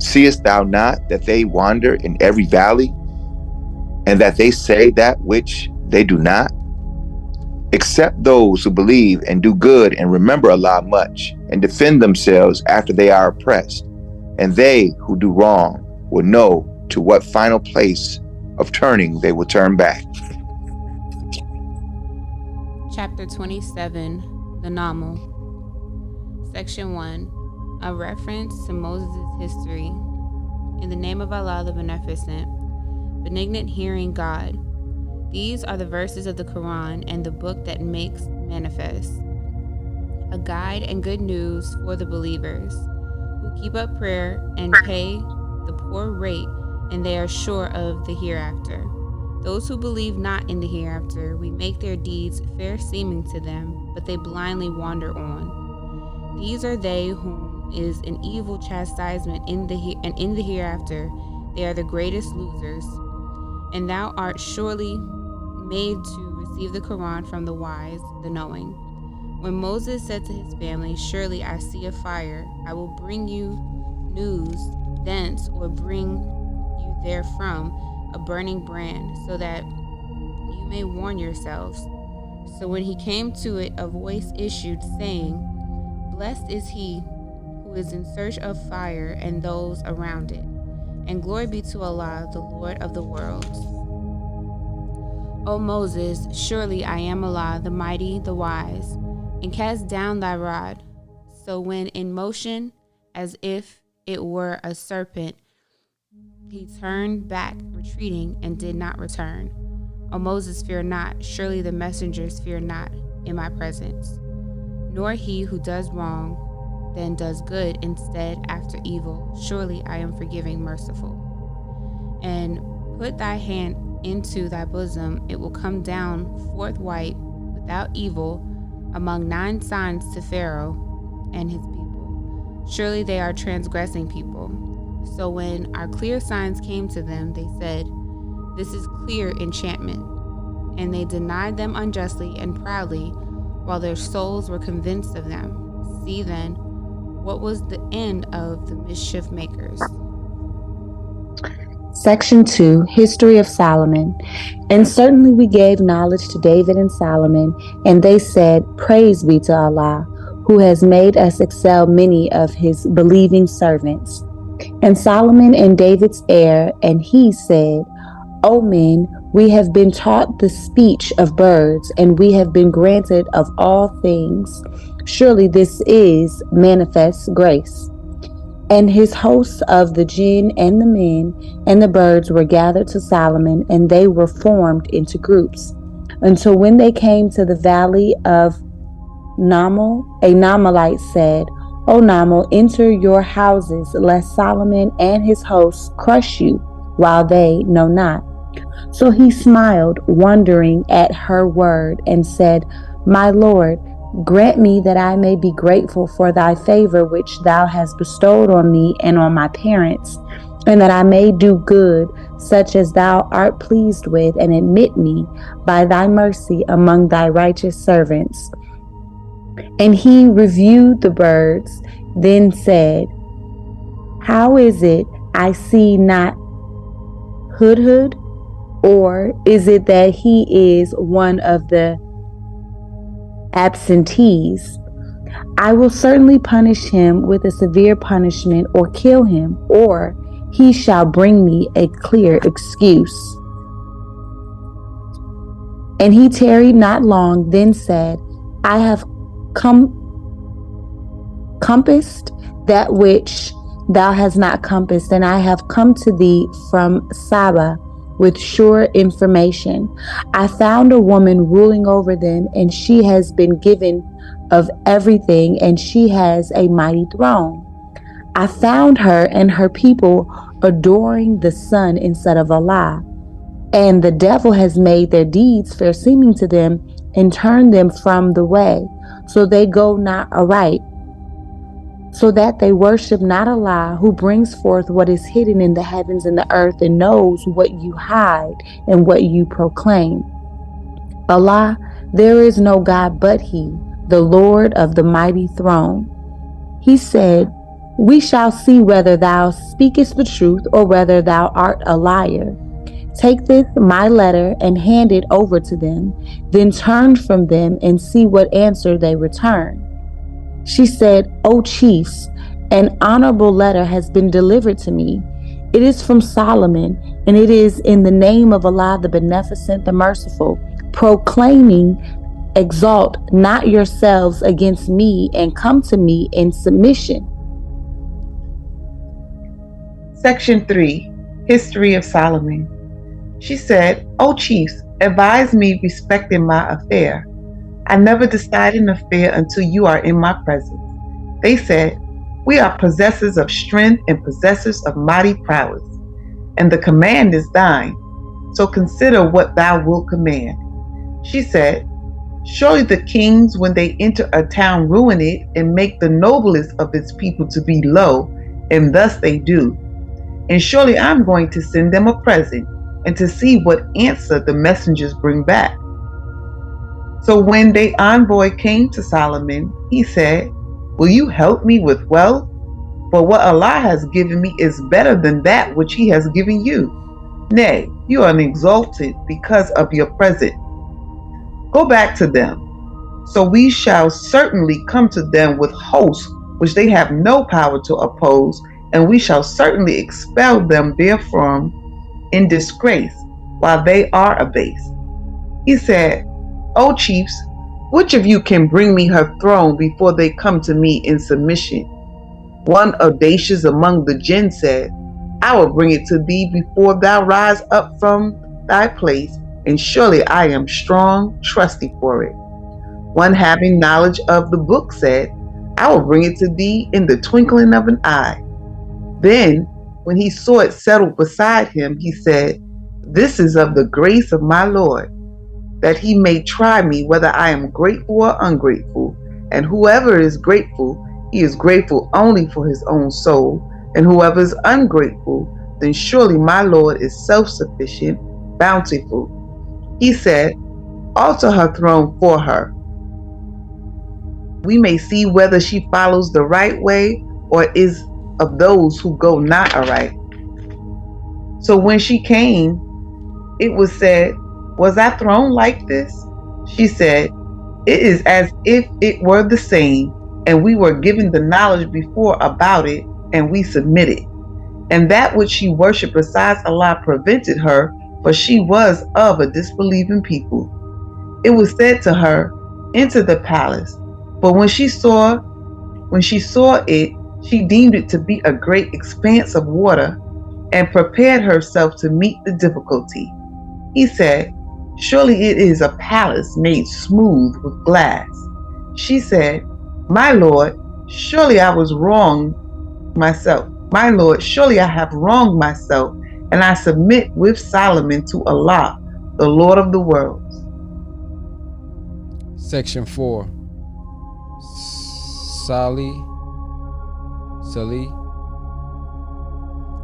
Seest thou not that they wander in every valley, and that they say that which they do not? Except those who believe and do good and remember Allah much, and defend themselves after they are oppressed. And they who do wrong will know to what final place of turning they will turn back. Chapter 27, The Namu. Section 1, a reference to Moses' history. In the name of Allah, the Beneficent, benignant, hearing God. These are the verses of the Quran and the book that makes manifest, a guide and good news for the believers who keep up prayer and pay the poor rate, and they are sure of the hereafter. Those who believe not in the hereafter, we make their deeds fair seeming to them, but they blindly wander on. These are they whom is an evil chastisement in the hereafter. They are the greatest losers. And thou art surely made to receive the Quran from the wise, the knowing. When Moses said to his family, surely I see a fire, I will bring you news thence, or bring you therefrom a burning brand, so that you may warn yourselves. So when he came to it, a voice issued, saying, blessed is he who is in search of fire and those around it. And glory be to Allah, the Lord of the worlds. O Moses, surely I am Allah, the mighty, the wise, and cast down thy rod. So when in motion, as if it were a serpent, he turned back, retreating, and did not return. O Moses, fear not, surely the messengers fear not in my presence. Nor he who does wrong, then does good instead after evil. Surely I am forgiving, merciful. And put thy hand into thy bosom, it will come down forth white, without evil, among 9 signs to Pharaoh and his people. Surely they are transgressing people. So when our clear signs came to them, they said, this is clear enchantment. And they denied them unjustly and proudly, while their souls were convinced of them. See then, what was the end of the mischief makers? Section 2, History of Solomon. And certainly we gave knowledge to David and Solomon, and they said, praise be to Allah, who has made us excel many of his believing servants. And Solomon and David's heir, and he said, O men, we have been taught the speech of birds, and we have been granted of all things. Surely this is manifest grace. And his hosts of the jinn and the men and the birds were gathered to Solomon, and they were formed into groups, until when they came to the valley of Namal, a Namalite said, O Namal, enter your houses, lest Solomon and his hosts crush you, while they know not. So he smiled, wondering at her word, and said, My Lord, grant me that I may be grateful for thy favor which thou hast bestowed on me and on my parents, and that I may do good, such as thou art pleased with, and admit me by thy mercy among thy righteous servants. And he reviewed the birds, then said, How is it I see not Hudhud? Or is it that he is one of the absentees? I will certainly punish him with a severe punishment, or kill him, or he shall bring me a clear excuse. And he tarried not long, then said, I have compassed that which thou hast not compassed, and I have come to thee from Saba with sure information. I found a woman ruling over them, and she has been given of everything, and she has a mighty throne. I found her and her people adoring the sun instead of Allah, and the devil has made their deeds fair seeming to them, and turned them from the way, so they go not aright, so that they worship not Allah, who brings forth what is hidden in the heavens and the earth, and knows what you hide and what you proclaim. Allah, there is no God but He, the Lord of the mighty throne. He said, We shall see whether thou speakest the truth, or whether thou art a liar. Take this my letter and hand it over to them, then turn from them and see what answer they return. She said, O chiefs, an honorable letter has been delivered to me. It is from Solomon, and it is in the name of Allah, the Beneficent, the Merciful, proclaiming, exalt not yourselves against me, and come to me in submission. Section 3, History of Solomon. She said, O chiefs, advise me respecting my affair. I never decide an affair until you are in my presence. They said, we are possessors of strength and possessors of mighty prowess, and the command is thine. So consider what thou wilt command. She said, surely the kings, when they enter a town, ruin it and make the noblest of its people to be low, and thus they do. And surely I'm going to send them a present, and to see what answer the messengers bring back. So when the envoy came to Solomon, he said, will you help me with wealth? For what Allah has given me is better than that which he has given you. Nay, you are exalted because of your present. Go back to them. So we shall certainly come to them with hosts which they have no power to oppose, and we shall certainly expel them therefrom in disgrace, while they are abased. He said, O chiefs, which of you can bring me her throne before they come to me in submission? One audacious among the jinn said, I will bring it to thee before thou rise up from thy place, and surely I am strong, trusty for it. One having knowledge of the book said, I will bring it to thee in the twinkling of an eye. Then, when he saw it settled beside him, he said, this is of the grace of my Lord, that he may try me whether I am grateful or ungrateful. And whoever is grateful, he is grateful only for his own soul. And whoever is ungrateful, then surely my Lord is self-sufficient, bountiful. He said, alter her throne for her. We may see whether she follows the right way or is of those who go not aright. So when she came, it was said, was thy throne like this? She said, it is as if it were the same, and we were given the knowledge before about it, and we submitted. And that which she worshipped besides Allah prevented her, for she was of a disbelieving people. It was said to her, enter the palace. But when she saw it, she deemed it to be a great expanse of water, and prepared herself to meet the difficulty. He said, surely it is a palace made smooth with glass. She said, my Lord, surely I was wrong myself. My Lord, surely I have wronged myself, and I submit with Solomon to Allah, the Lord of the worlds. Section 4. Salih,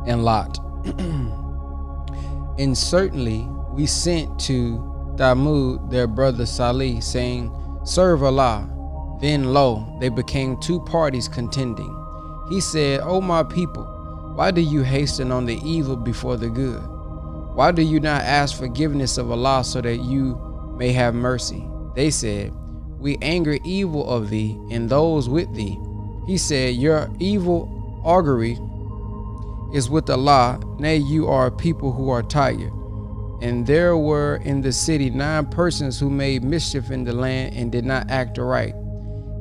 and Lot. And certainly we sent to Thamud their brother Salih, saying, serve Allah. Then lo, they became two parties contending. He said, O my people, why do you hasten on the evil before the good? Why do you not ask forgiveness of Allah so that you may have mercy? They said, we anger evil of thee and those with thee. He said, your evil augury is with Allah. Nay, you are a people who are tired. And there were in the city 9 persons who made mischief in the land and did not act aright.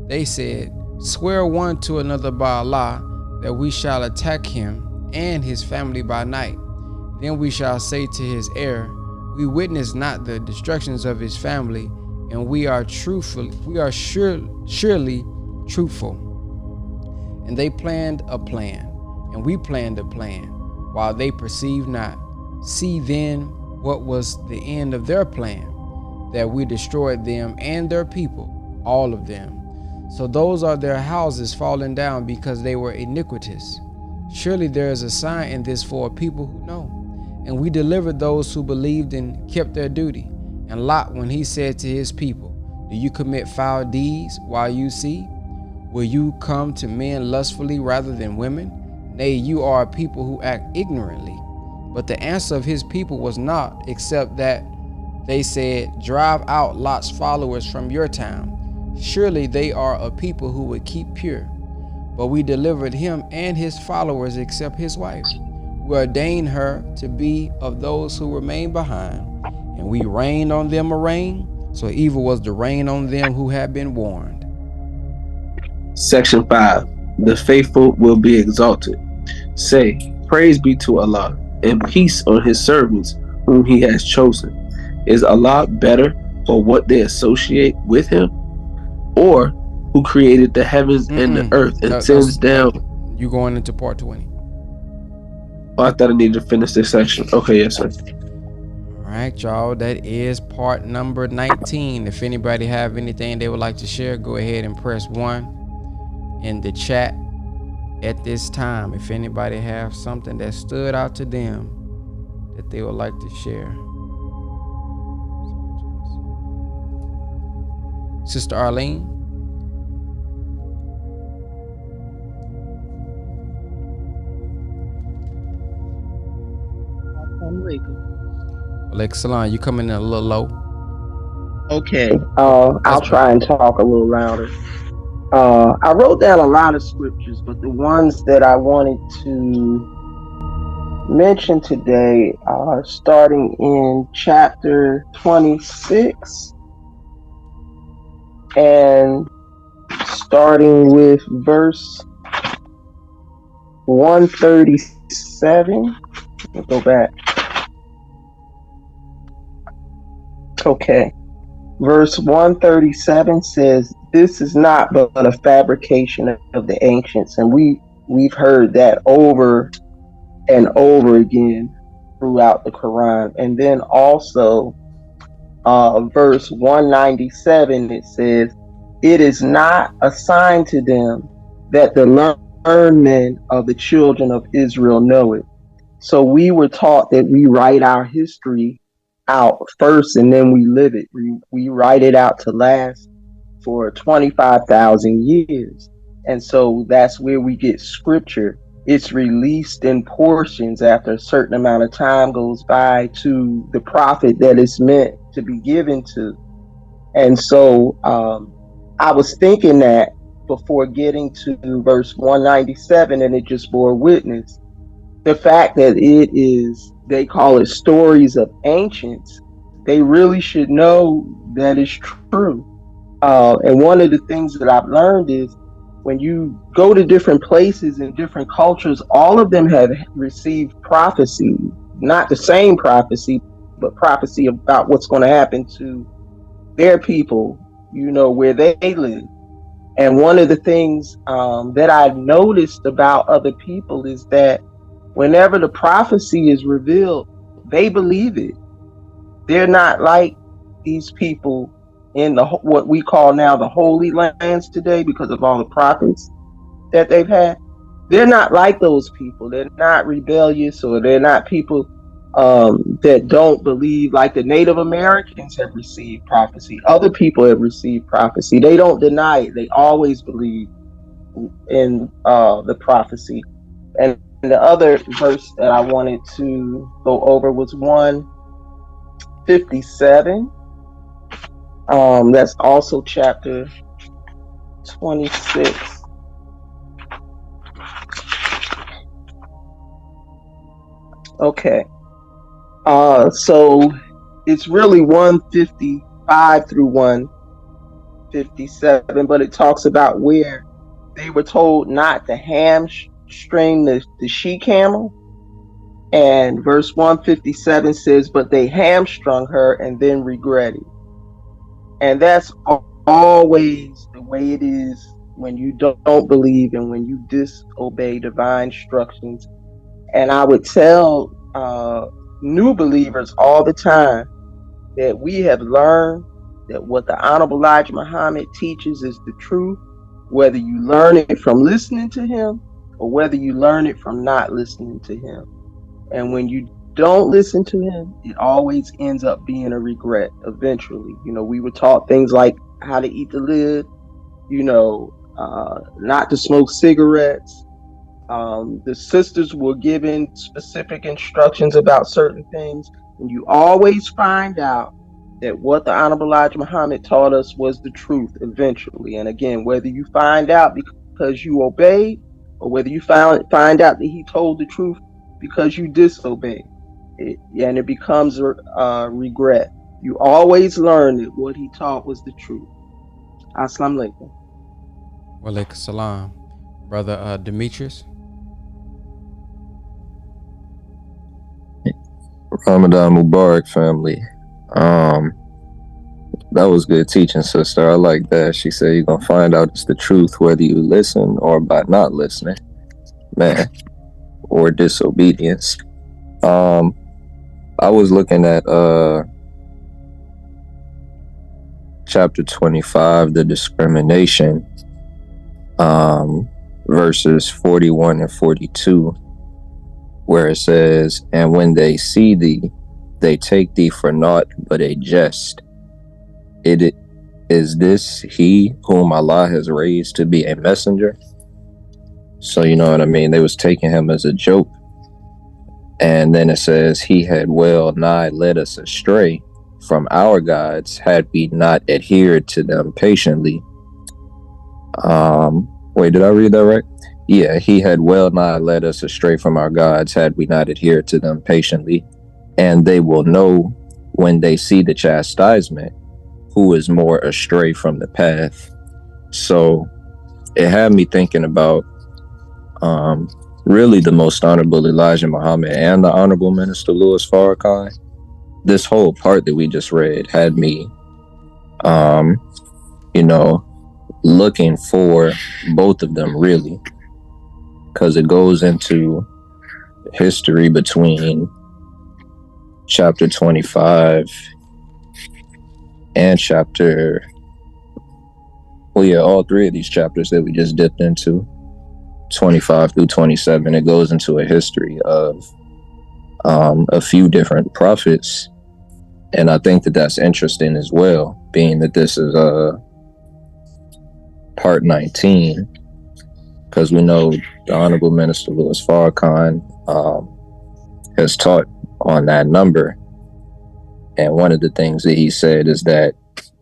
They said, swear one to another by Allah that we shall attack him and his family by night. Then we shall say to his heir, we witness not the destructions of his family, and we are surely truthful. And they planned a plan, and we planned a plan, while they perceived not. See then what was the end of their plan, that we destroyed them and their people, all of them. So those are their houses fallen down because they were iniquitous. Surely there is a sign in this for a people who know. And we delivered those who believed and kept their duty. And Lot, when he said to his people, do you commit foul deeds while you see? Will you come to men lustfully rather than women? Nay, you are a people who act ignorantly. But the answer of his people was not, except that they said, drive out Lot's followers from your town. Surely they are a people who would keep pure. But we delivered him and his followers except his wife. We ordained her to be of those who remain behind, and we rained on them a rain, so evil was the rain on them who had been warned. Section 5. The faithful will be exalted. Say, Praise be to Allah, and peace on his servants whom he has chosen. Is Allah better for what they associate with him? Or who created the heavens and the earth and sends down... You going into part 20. Oh, I thought I needed to finish this section. Okay, yes, sir. All right, y'all. That is part number 19. If anybody have anything they would like to share, go ahead and press 1 in the chat at this time. If anybody have something that stood out to them that they would like to share. Sister Arlene. Alaikum salam. You coming in a little low. Okay. I'll try and talk a little louder. I wrote down a lot of scriptures, but the ones that I wanted to mention today are starting in chapter 26 and starting with verse 137. We'll go back. Okay. Verse 137 says, "This is not but a fabrication of the ancients." And we've heard that over and over again throughout the Quran. And then also verse 197, it says, "It is not a sign to them that the learned men of the children of Israel know it." So we were taught that we write our history out first and then we live it. We write it out to last for 25,000 years. And so that's where we get scripture. It's released in portions after a certain amount of time goes by to the prophet that it's meant to be given to. And so I was thinking that before getting to verse 197, and it just bore witness. The fact that it is, they call it stories of ancients, they really should know that it's true. And one of the things that I've learned is when you go to different places and different cultures, all of them have received prophecy, not the same prophecy, but prophecy about what's going to happen to their people, you know, where they live. And one of the things that I've noticed about other people is that whenever the prophecy is revealed, they believe it. They're not like these people in the what we call now the Holy Lands today because of all the prophets that they've had. They're not like those people. They're not rebellious, or they're not people that don't believe. Like the Native Americans have received prophecy. Other people have received prophecy. They don't deny it. They always believe in the prophecy. And the other verse that I wanted to go over was 157. That's also chapter 26. Okay. So it's really 155 through 157, but it talks about where they were told not to hamstring the she-camel. And verse 157 says, "But they hamstrung her and then regretted." And that's always the way it is when you don't believe and when you disobey divine instructions. And I would tell new believers all the time that we have learned that what the Honorable Elijah Muhammad teaches is the truth, whether you learn it from listening to him or whether you learn it from not listening to him. And when you don't listen to him, it always ends up being a regret eventually. You know, we were taught things like how to eat the lid, you know, not to smoke cigarettes. The sisters were given specific instructions about certain things. And you always find out that what the Honorable Elijah Muhammad taught us was the truth eventually. And again, whether you find out because you obeyed or whether you find out that he told the truth because you disobeyed, and it becomes a regret. You always learn that what he taught was the truth. Assalamu alaikum. Wa alaikum salam. Brother Demetrius. Ramadan Mubarak, family. That was good teaching, sister. I like that. She said you're gonna find out it's the truth whether you listen or by not listening, man, or disobedience. I was looking at chapter 25, the discrimination, verses 41 and 42, where it says, "And when they see thee, they take thee for naught but a jest. Is this he whom Allah has raised to be a messenger?" So you know what I mean? They was taking him as a joke. And then it says, "He had well nigh led us astray from our gods had we not adhered to them patiently." Wait, did I read that right? Yeah, he had well nigh led us astray from our gods had we not adhered to them patiently. And they will know when they see the chastisement who is more astray from the path. So it had me thinking about really the most honorable Elijah Muhammad and the honorable Minister Louis Farrakhan. This whole part that we just read had me looking for both of them, really, because it goes into history between chapter 25 and all three of these chapters that we just dipped into, 25 through 27. It goes into a history of a few different prophets, and I think that that's interesting as well, being that this is part 19, because we know the Honorable Minister Louis Farrakhan has taught on that number, and one of the things that he said is that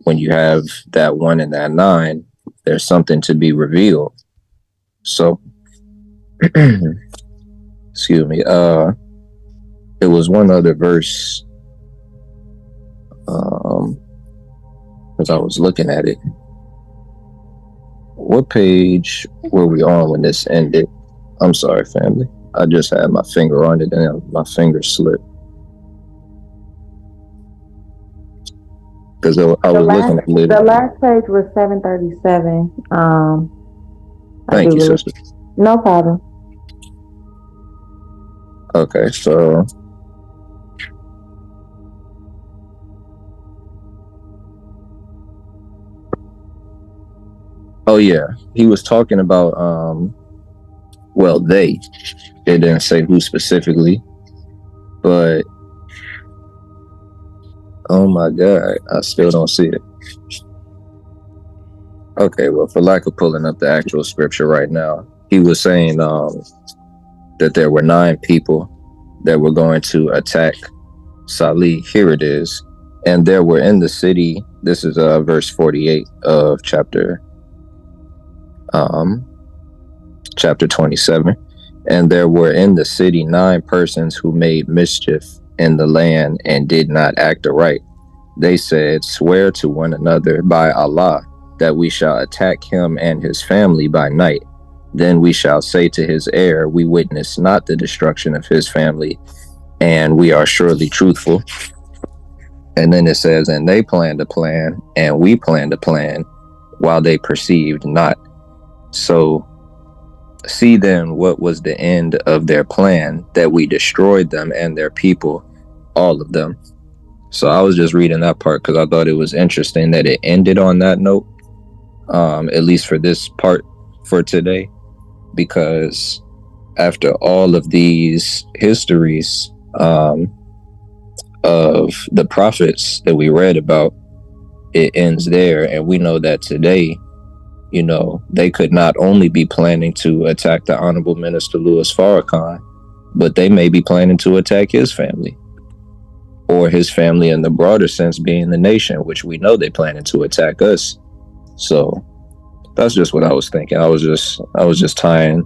when you have that 1 and that 9, there's something to be revealed. So excuse me, it was one other verse, because I was looking at it. What page were we on when this ended? I'm sorry, family. I just had my finger on it and my finger slipped. Because I was looking at it. The last page was 737. Thank you, sister. No problem. Okay, so oh yeah, he was talking about they didn't say who specifically, but oh my god, I still don't see it. Okay, well, for lack of pulling up the actual scripture right now, he was saying that there were 9 people that were going to attack Salih. Here it is. "And there were in the city," this is verse 48 of chapter 27, "and there were in the city 9 persons who made mischief in the land and did not act aright. They said, Swear to one another by Allah that we shall attack him and his family by night. Then we shall say to his heir, we witness not the destruction of his family, and we are surely truthful." And then it says, "And they planned a plan, and we planned a plan, while they perceived not." So see then what was the end of their plan, that we destroyed them and their people, all of them. So I was just reading that part because I thought it was interesting that it ended on that note, at least for this part for today, because after all of these histories of the prophets that we read about, it ends there. And we know that today, they could not only be planning to attack the Honorable Minister Louis Farrakhan, but they may be planning to attack his family, or his family in the broader sense being the nation, which we know they planning to attack us. So that's just what I was thinking. I was just tying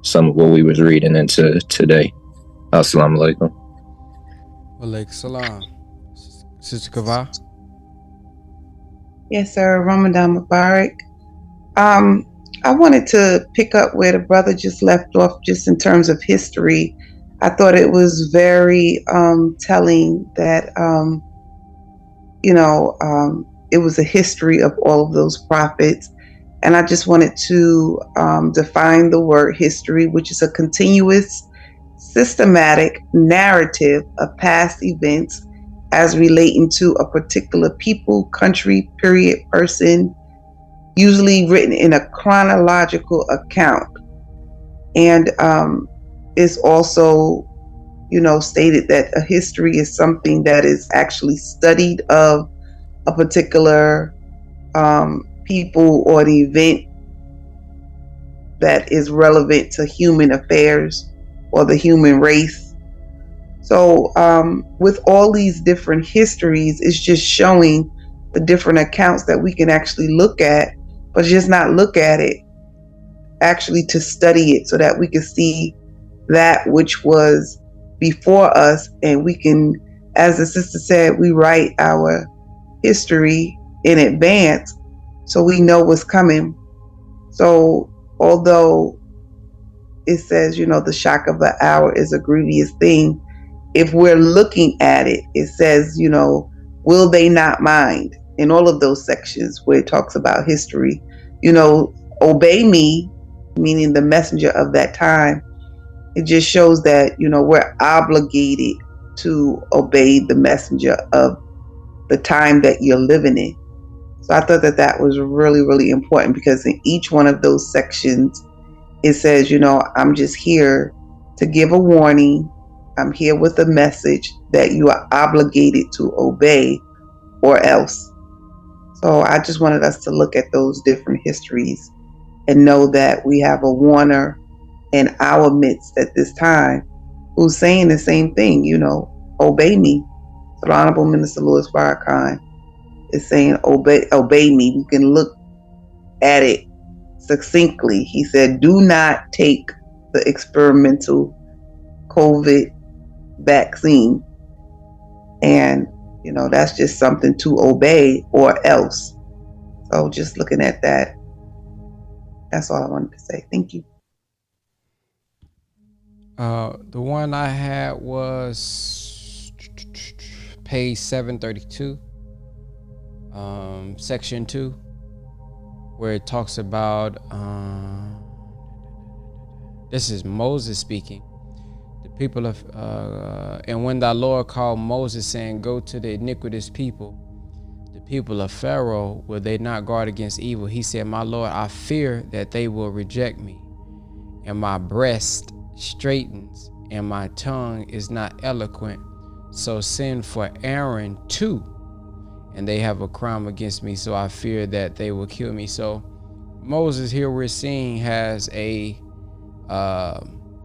some of what we was reading into today. Assalamu alaikum. Walaikum salam. Sister Kava? Yes, sir. Ramadan Mubarak. I wanted to pick up where the brother just left off, just in terms of history. I thought it was very telling that, it was a history of all of those prophets. And I just wanted to define the word history, which is a continuous, systematic narrative of past events as relating to a particular people, country, period, person, usually written in a chronological account. And it's also, stated that a history is something that is actually studied of a particular people or an event that is relevant to human affairs or the human race. So with all these different histories, it's just showing the different accounts that we can actually look at, but just not look at it, actually to study it so that we can see that which was before us, and we can, as the sister said, we write our history in advance so we know what's coming. So although it says, the shock of the hour is a grievous thing, if we're looking at it, it says, will they not mind? In all of those sections where it talks about history, obey me, meaning the messenger of that time. It just shows that, we're obligated to obey the messenger of the time that you're living in. So I thought that was really, really important, because in each one of those sections, it says, I'm just here to give a warning. I'm here with a message that you are obligated to obey or else. So I just wanted us to look at those different histories and know that we have a warner in our midst at this time who's saying the same thing, obey me. So the Honorable Minister Louis Farrakhan is saying, obey me. You can look at it succinctly. He said, do not take the experimental COVID vaccine. And, that's just something to obey or else. So just looking at that, that's all I wanted to say. Thank you. The one I had was page 732, section 2, where it talks about, this is Moses speaking. The people of, and when thy Lord called Moses, saying, go to the iniquitous people, the people of Pharaoh, will they not guard against evil? He said, my Lord, I fear that they will reject me, and my breast straightens, and my tongue is not eloquent. So send for Aaron too, and they have a crime against me, so I fear that they will kill me. So Moses here we're seeing has a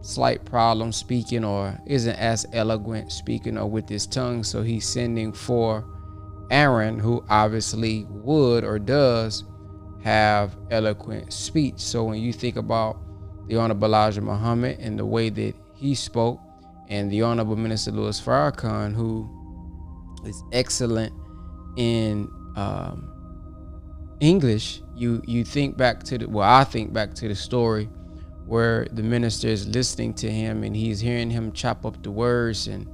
slight problem speaking, or isn't as eloquent speaking, or with his tongue. So he's sending for Aaron, who obviously would or does have eloquent speech. So when you think about the Honorable Elijah Muhammad and the way that he spoke, and the Honorable Minister Louis Farrakhan, who is excellent in English, you think back to I think back to the story where the minister is listening to him and he's hearing him chop up the words, and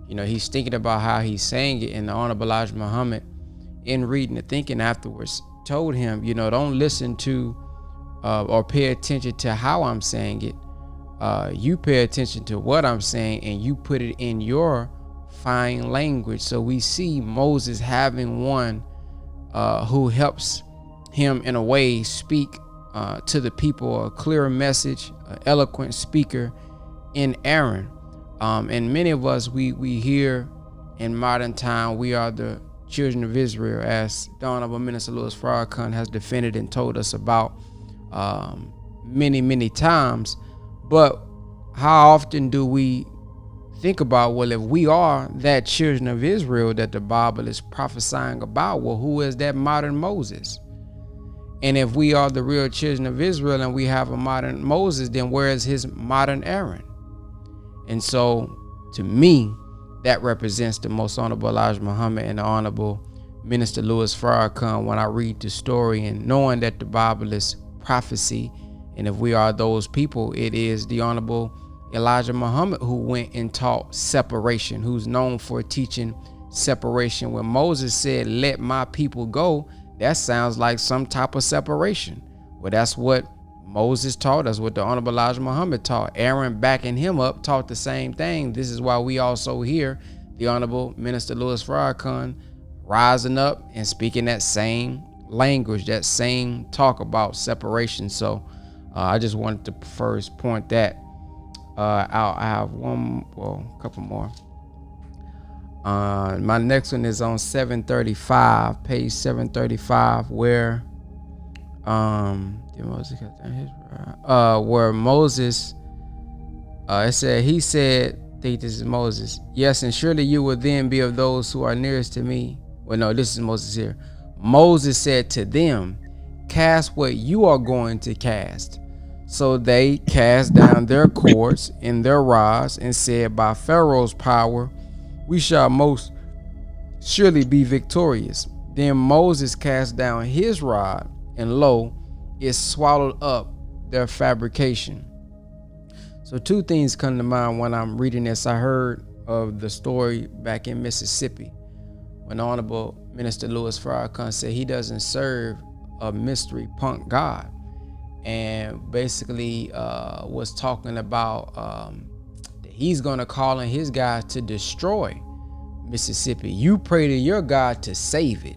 he's thinking about how he's saying it, and the Honorable Elijah Muhammad, in reading and thinking afterwards, told him, don't listen to or pay attention to how I'm saying it. You pay attention to what I'm saying, and you put it in your fine language. So we see Moses having one who helps him in a way speak to the people a clearer message, an eloquent speaker in Aaron. And many of us, we hear in modern time, we are the children of Israel, as the Honorable Minister Louis Farrakhan has defended and told us about many times. But how often do we think about, well, if we are that children of Israel that the Bible is prophesying about, well, who is that modern Moses? And if we are the real children of Israel and we have a modern Moses, then where is his modern Aaron? And so to me, that represents the Most Honorable Elijah Muhammad and the Honorable Minister Louis Farrakhan when I read the story, and knowing that the Bible is prophecy, and if we are those people, it is the Honorable Elijah Muhammad, who went and taught separation, who's known for teaching separation. When Moses said, let my people go, that sounds like some type of separation. Well, that's what Moses taught. That's what the Honorable Elijah Muhammad taught. Aaron, backing him up, taught the same thing. This is why we also hear the Honorable Minister Louis Farrakhan rising up and speaking that same language, that same talk about separation. So I just wanted to first point that out. I have a couple more. My next one is on 735, page 735, where Moses, it said, he said, I think this is Moses. Yes, and surely you will then be of those who are nearest to me. Well, no, this is Moses here. Moses said to them, cast what you are going to cast. So they cast down their cords and their rods and said, by Pharaoh's power, we shall most surely be victorious. Then Moses cast down his rod, and lo, it swallowed up their fabrication. So two things come to mind when I'm reading this. I heard of the story back in Mississippi when Honorable Minister Louis Farrakhan said he doesn't serve a mystery punk God, and basically was talking about that he's going to call on his God to destroy Mississippi. You pray to your God to save it.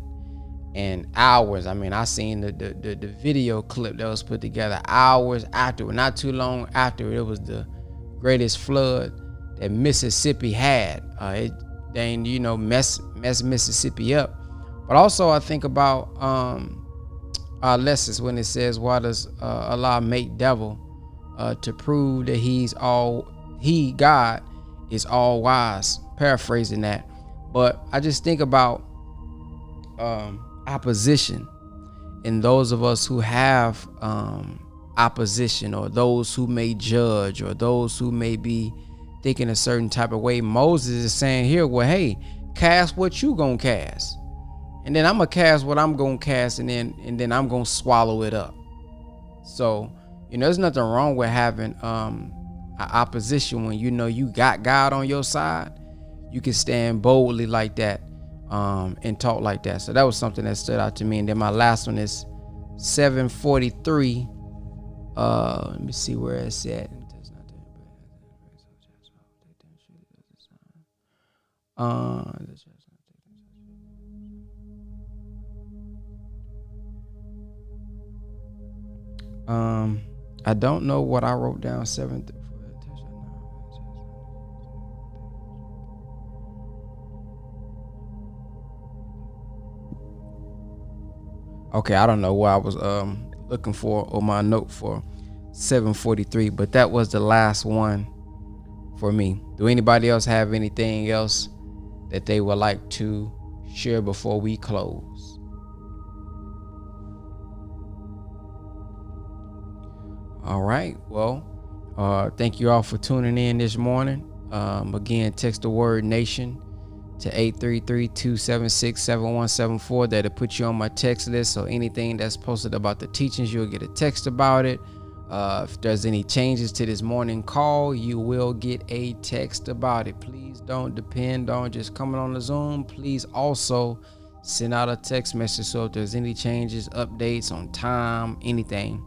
And hours, I mean, I seen the video clip that was put together hours after, not too long after, it was the greatest flood that Mississippi had. It dang, mess Mississippi up. But also I think about our lessons when it says, why does Allah make devil? To prove that God is all wise, paraphrasing that. But I just think about opposition, and those of us who have opposition, or those who may judge, or those who may be thinking a certain type of way. Moses is saying here, well, hey, cast what you gonna cast, and then I'm gonna cast what I'm gonna cast, and then I'm gonna swallow it up. So there's nothing wrong with having opposition when you got God on your side. You can stand boldly like that and talk like that. So that was something that stood out to me. And then my last one is 743. Let me see where it's at. I don't know what I wrote down. Okay, I don't know what I was looking for on my note for 743, but that was the last one for me. Do anybody else have anything else that they would like to share before we close? All right, well, thank you all for tuning in this morning. Again, text the word nation to 833-276-7174. That'll put you on my text list. So anything that's posted about the teachings, you'll get a text about it. If there's any changes to this morning call, you will get a text about it. Please don't depend on just coming on the Zoom. Please also send out a text message. So if there's any changes, updates on time, anything.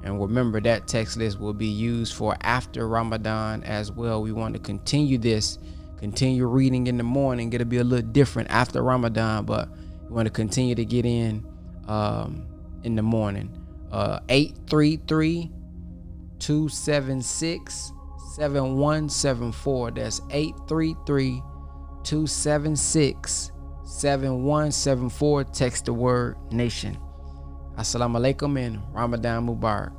And remember, that text list will be used for after Ramadan as well. We want to continue reading in the morning. It'll be a little different after Ramadan, but we want to continue to get in the morning. 833-276-7174. That's 833-276-7174. Text the word nation. Assalamu alaikum and Ramadan Mubarak.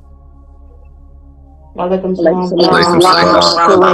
Walaikum Alaikum salam. salam.